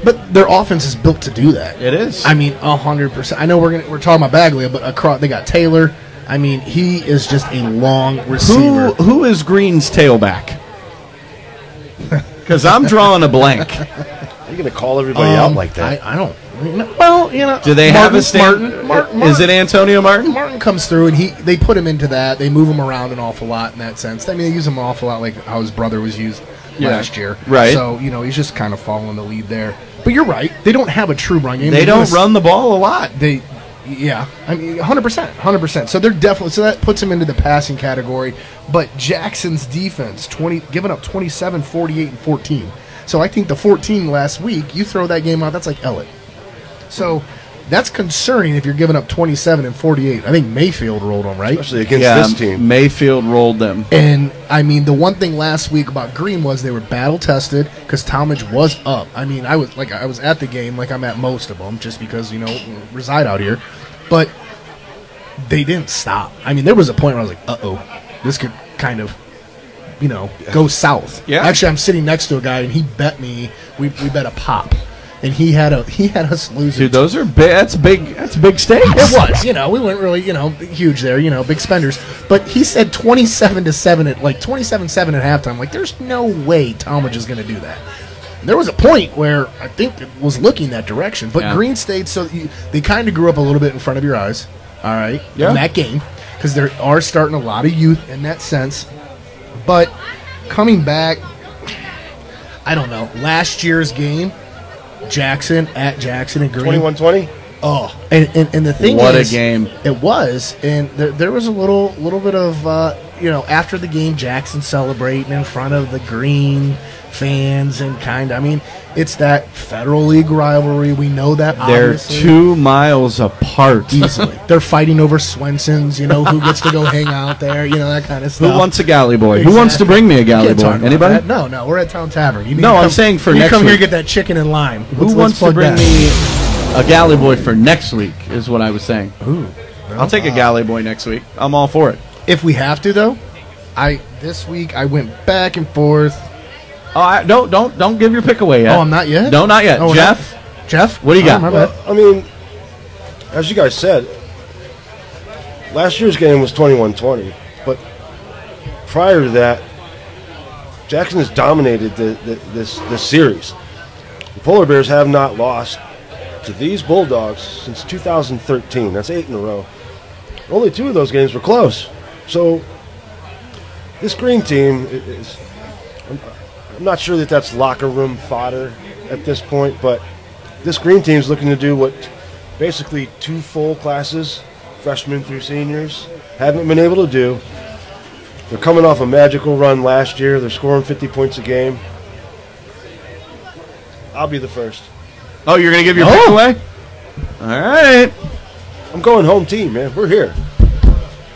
But their offense is built to do that. It is. I mean, 100%. I know we're talking about Baglia, but across they got Taylor. I mean, he is just a long receiver. Who is Green's tailback? Because I'm drawing a blank. Are you going to call everybody out like that? I don't. Well, you know. Do they have a Martin? Is it Antonio Martin? Martin comes through, and they put him into that. They move him around an awful lot in that sense. I mean, they use him an awful lot like how his brother was used last year. Right. So, he's just kind of following the lead there. But you're right. They don't have a true run game. They don't run the ball a lot. Yeah, I mean, 100%. So they're definitely, so that puts them into the passing category. But Jackson's defense, giving up 27, 48, and 14. So I think the 14 last week, you throw that game out, that's like Ellett. So that's concerning if you're giving up 27 and 48. I think Mayfield rolled them, right? Especially against this team. Mayfield rolled them. And, I mean, the one thing last week about Green was they were battle-tested because Talmadge was up. I mean, I was at the game like I'm at most of them just because, reside out here. But they didn't stop. I mean, there was a point where I was like, uh-oh, this could kind of, go south. Yeah. Actually, I'm sitting next to a guy, and he bet me, we bet a pop. and he had us losing. Dude, those are big. That's big stakes. It was, we weren't really, huge there, big spenders. But he said 27-7 at 27-7 at halftime. Like, there's no way Talmadge is going to do that. There was a point where I think it was looking that direction, but Green State, they kind of grew up a little bit in front of your eyes, all right, in that game, because they are starting a lot of youth in that sense. But coming back, I don't know. Last year's game, Jackson at Jackson and Green, 21-20. Oh, and the thing what is, a game it was, and there was a little bit of after the game, Jackson celebrating in front of the Green fans and it's that Federal League rivalry. We know that they're obviously. 2 miles apart. Easily. They're fighting over Swenson's, who gets to go hang out there, that kind of stuff. Who wants a galley boy? Exactly. Who wants to bring me a galley boy? Anybody? No, we're at Town Tavern. I'm saying for next come week. here and get that chicken and lime. Who wants to bring me a galley boy for next week is what I was saying. Ooh. I'll take a galley boy next week. I'm all for it. If we have to, though, this week I went back and forth. Oh, don't give your pick away yet. Oh, I'm not yet? No, not yet. Oh, Jeff, what do you got? My bad. I mean, as you guys said, last year's game was 21-20, but prior to that, Jackson has dominated this series. The Polar Bears have not lost to these Bulldogs since 2013. That's 8 in a row. Only 2 of those games were close. So this Green team is. I'm not sure that that's locker room fodder at this point, but this Green team's looking to do what basically 2 full classes, freshmen through seniors, haven't been able to do. They're coming off a magical run last year. They're scoring 50 points a game. I'll be the first. Oh, you're going to give your pick away? All right. I'm going home team, man. We're here.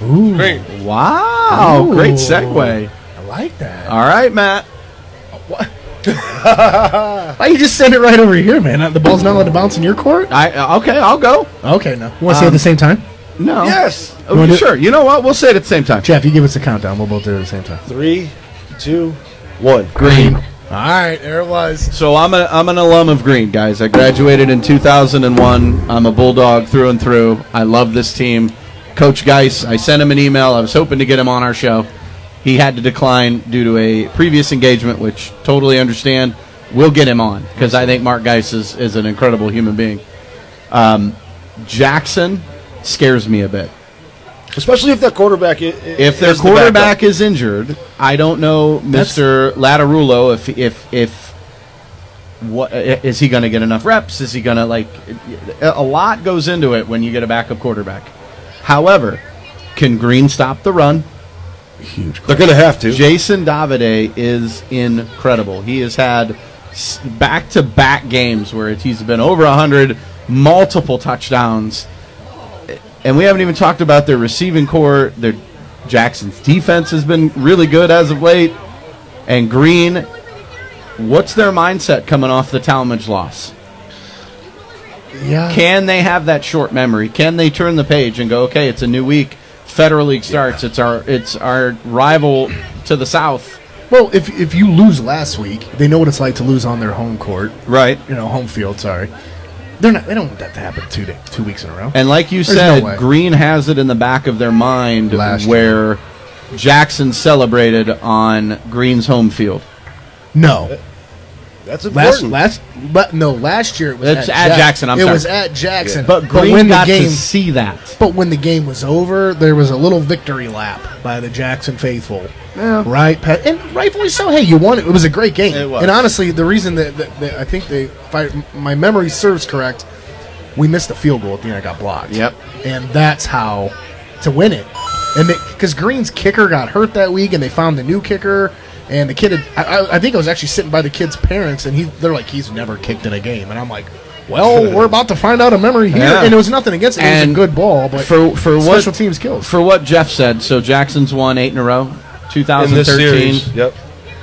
Ooh. Great. Wow. Ooh. Great segue. I like that. All right, Matt. What? Why you just send it right over here, man? The ball's not allowed to bounce in your court? Okay, I'll go. Okay, no. You want to say it at the same time? No. Yes. Okay, sure. You know what? We'll say it at the same time. Jeff, you give us a countdown. We'll both do it at the same time. 3, 2, 1. Green. All right, there it was. So I'm an alum of Green, guys. I graduated in 2001. I'm a Bulldog through and through. I love this team. Coach Geis, I sent him an email. I was hoping to get him on our show. He had to decline due to a previous engagement, which totally understand. We'll get him on because I think Mark Geis is an incredible human being. Jackson scares me a bit. Especially if that quarterback if their quarterback is injured, I don't know, Mr. Lattarulo, if what is he going to get enough reps? Is he going to a lot goes into it when you get a backup quarterback. However, can Green stop the run? Huge. They're going to have to. Jason Davide is incredible. He has had back-to-back games where he's been over 100, multiple touchdowns. And we haven't even talked about their receiving core. Jackson's defense has been really good as of late. And Green, what's their mindset coming off the Talmadge loss? Yeah. Can they have that short memory? Can they turn the page and go, okay, it's a new week. Federal League starts. Yeah. It's our rival to the south. Well, if you lose last week, they know what it's like to lose on their home court. Right. Home field, sorry. They don't want that to happen 2 weeks in a row. And like you said, Green has it in the back of their mind where Jackson celebrated on Green's home field. No. That's important. Last year it was at Jackson. It was at Jackson. Yeah. But Green when got the game, to see that. But when the game was over, there was a little victory lap by the Jackson faithful. Yeah. Right? And rightfully so. Hey, you won it. It was a great game. It was. And honestly, the reason that I think if my memory serves correct, we missed a field goal at the end. I got blocked. Yep. And that's how to win it. And because Green's kicker got hurt that week, and they found the new kicker. And the kid I think I was actually sitting by the kid's parents, and they're like, he's never kicked in a game. And I'm like, well, we're about to find out a memory here. Yeah. And it was nothing against it. It was a good ball, but for special teams kills. For what Jeff said, so Jackson's won 8 in a row, 2013. Yep.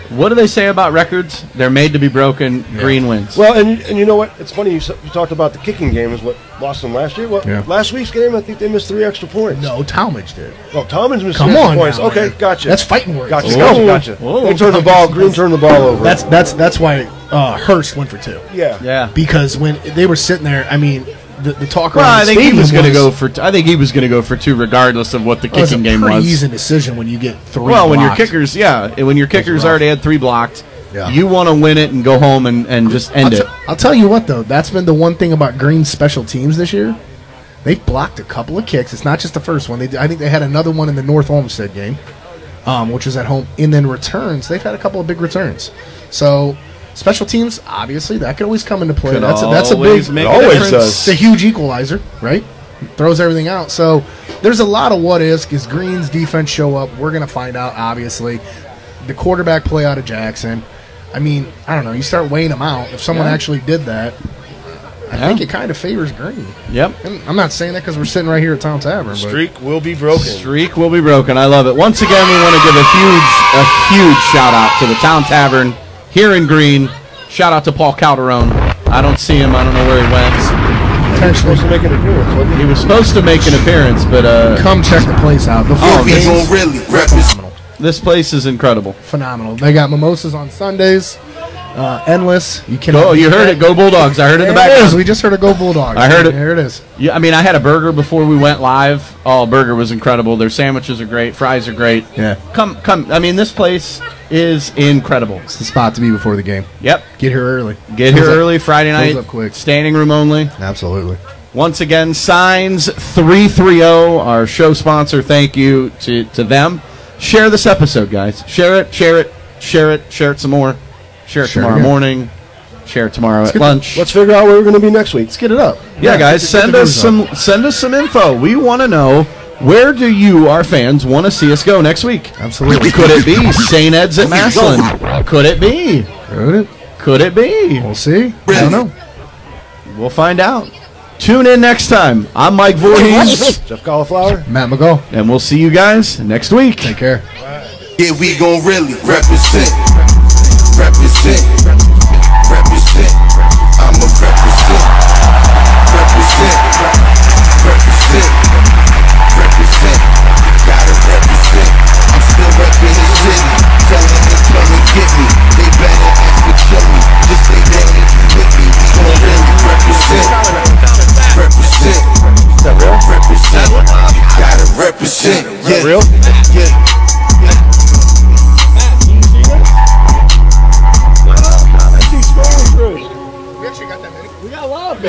What do they say about records? They're made to be broken. Yeah. Green wins. Well, and you know what? It's funny you talked about the kicking game is what lost them last year. Well, last week's game, I think they missed 3 extra points. No, Talmadge did. Oh, Talmadge missed 3 extra points. Now, okay, man. gotcha. That's fighting words. Gotcha. They turned the ball. Green turned the ball over. That's why Hurst went for 2. Yeah. Yeah. Because when they were sitting there, I mean, the talk around Well, I the think he stadium was going to go for. I think he was going to go for 2, regardless of what the it was kicking a game pretty was. easy decision when you get 3 Well, when your blocked. kickers, when your kickers rough. already had 3 blocked, Yeah. you want to win it and go home and just end it. I'll tell you what, though. That's been the one thing about Green's special teams this year. They've blocked a couple of kicks. It's not just the first one. I think they had another one in the North Olmsted game, which was at home. And then returns, they've had a couple of big returns. So special teams, obviously, that could always come into play. Could That's a big, always make It a always difference. does. it's a huge equalizer, right? Throws everything out. So there's a lot of what ifs. Does Green's defense show up? We're going to find out, obviously. The quarterback play out of Jackson. I mean, I don't know. You start weighing them out. If someone Yeah. actually did that, I think it kind of favors Green. Yep. And I'm not saying that because we're sitting right here at Town Tavern. But Streak will be broken. Streak will be broken. I love it. Once again, we want to give a huge shout out to the Town Tavern here in Green. Shout out to Paul Calderon. I don't see him. I don't know where he went. Supposed to make an appearance, wasn't he? He was supposed to make an appearance, but come check the place out. Before Oh, We games, gon' really represent. this place is incredible. phenomenal. They got mimosas on Sundays. Endless. You can. Oh, you heard it. Go Bulldogs. I heard it in the There it is. background. We just heard a Go Bulldogs. I heard it. There it is. Yeah, I mean, I had a burger before we went live. Oh, burger was incredible. Their sandwiches are great. Fries are great. Yeah. Come. I mean, this place is incredible. It's the spot to be before the game. Yep. Get here early. Get here Fills up- early Friday fills night. up quick. Standing room only. Absolutely. Once again, Signs 330, our show sponsor. Thank you to them. Share this episode, guys. Share it some more. Share it Share it tomorrow again. morning. Share it tomorrow at get lunch. Let's figure out where we're going to be next week. Let's get it up. Yeah, guys, get send the us news up. send us some info. We want to know, where do you, our fans, want to see us go next week? Absolutely. Could it be St. Ed's at Massillon? Could it be? Could it be? We'll see. I don't know. We'll find out. Tune in next time. I'm Mike Voorhees, Jeff Cauliflower. Matt McGall. and we'll see you guys next week. Take care. Yeah, we gon' really represent. Represent. Represent. I'ma represent. Represent. Represent. Represent. Gotta represent. I'm still repping the city. Tell them to come and get me. They better ask for Jimmy. Just stay down if you with me. We gon' really represent. Represent. Represent. Gotta represent. Yeah. Real? Yeah. We got a lot of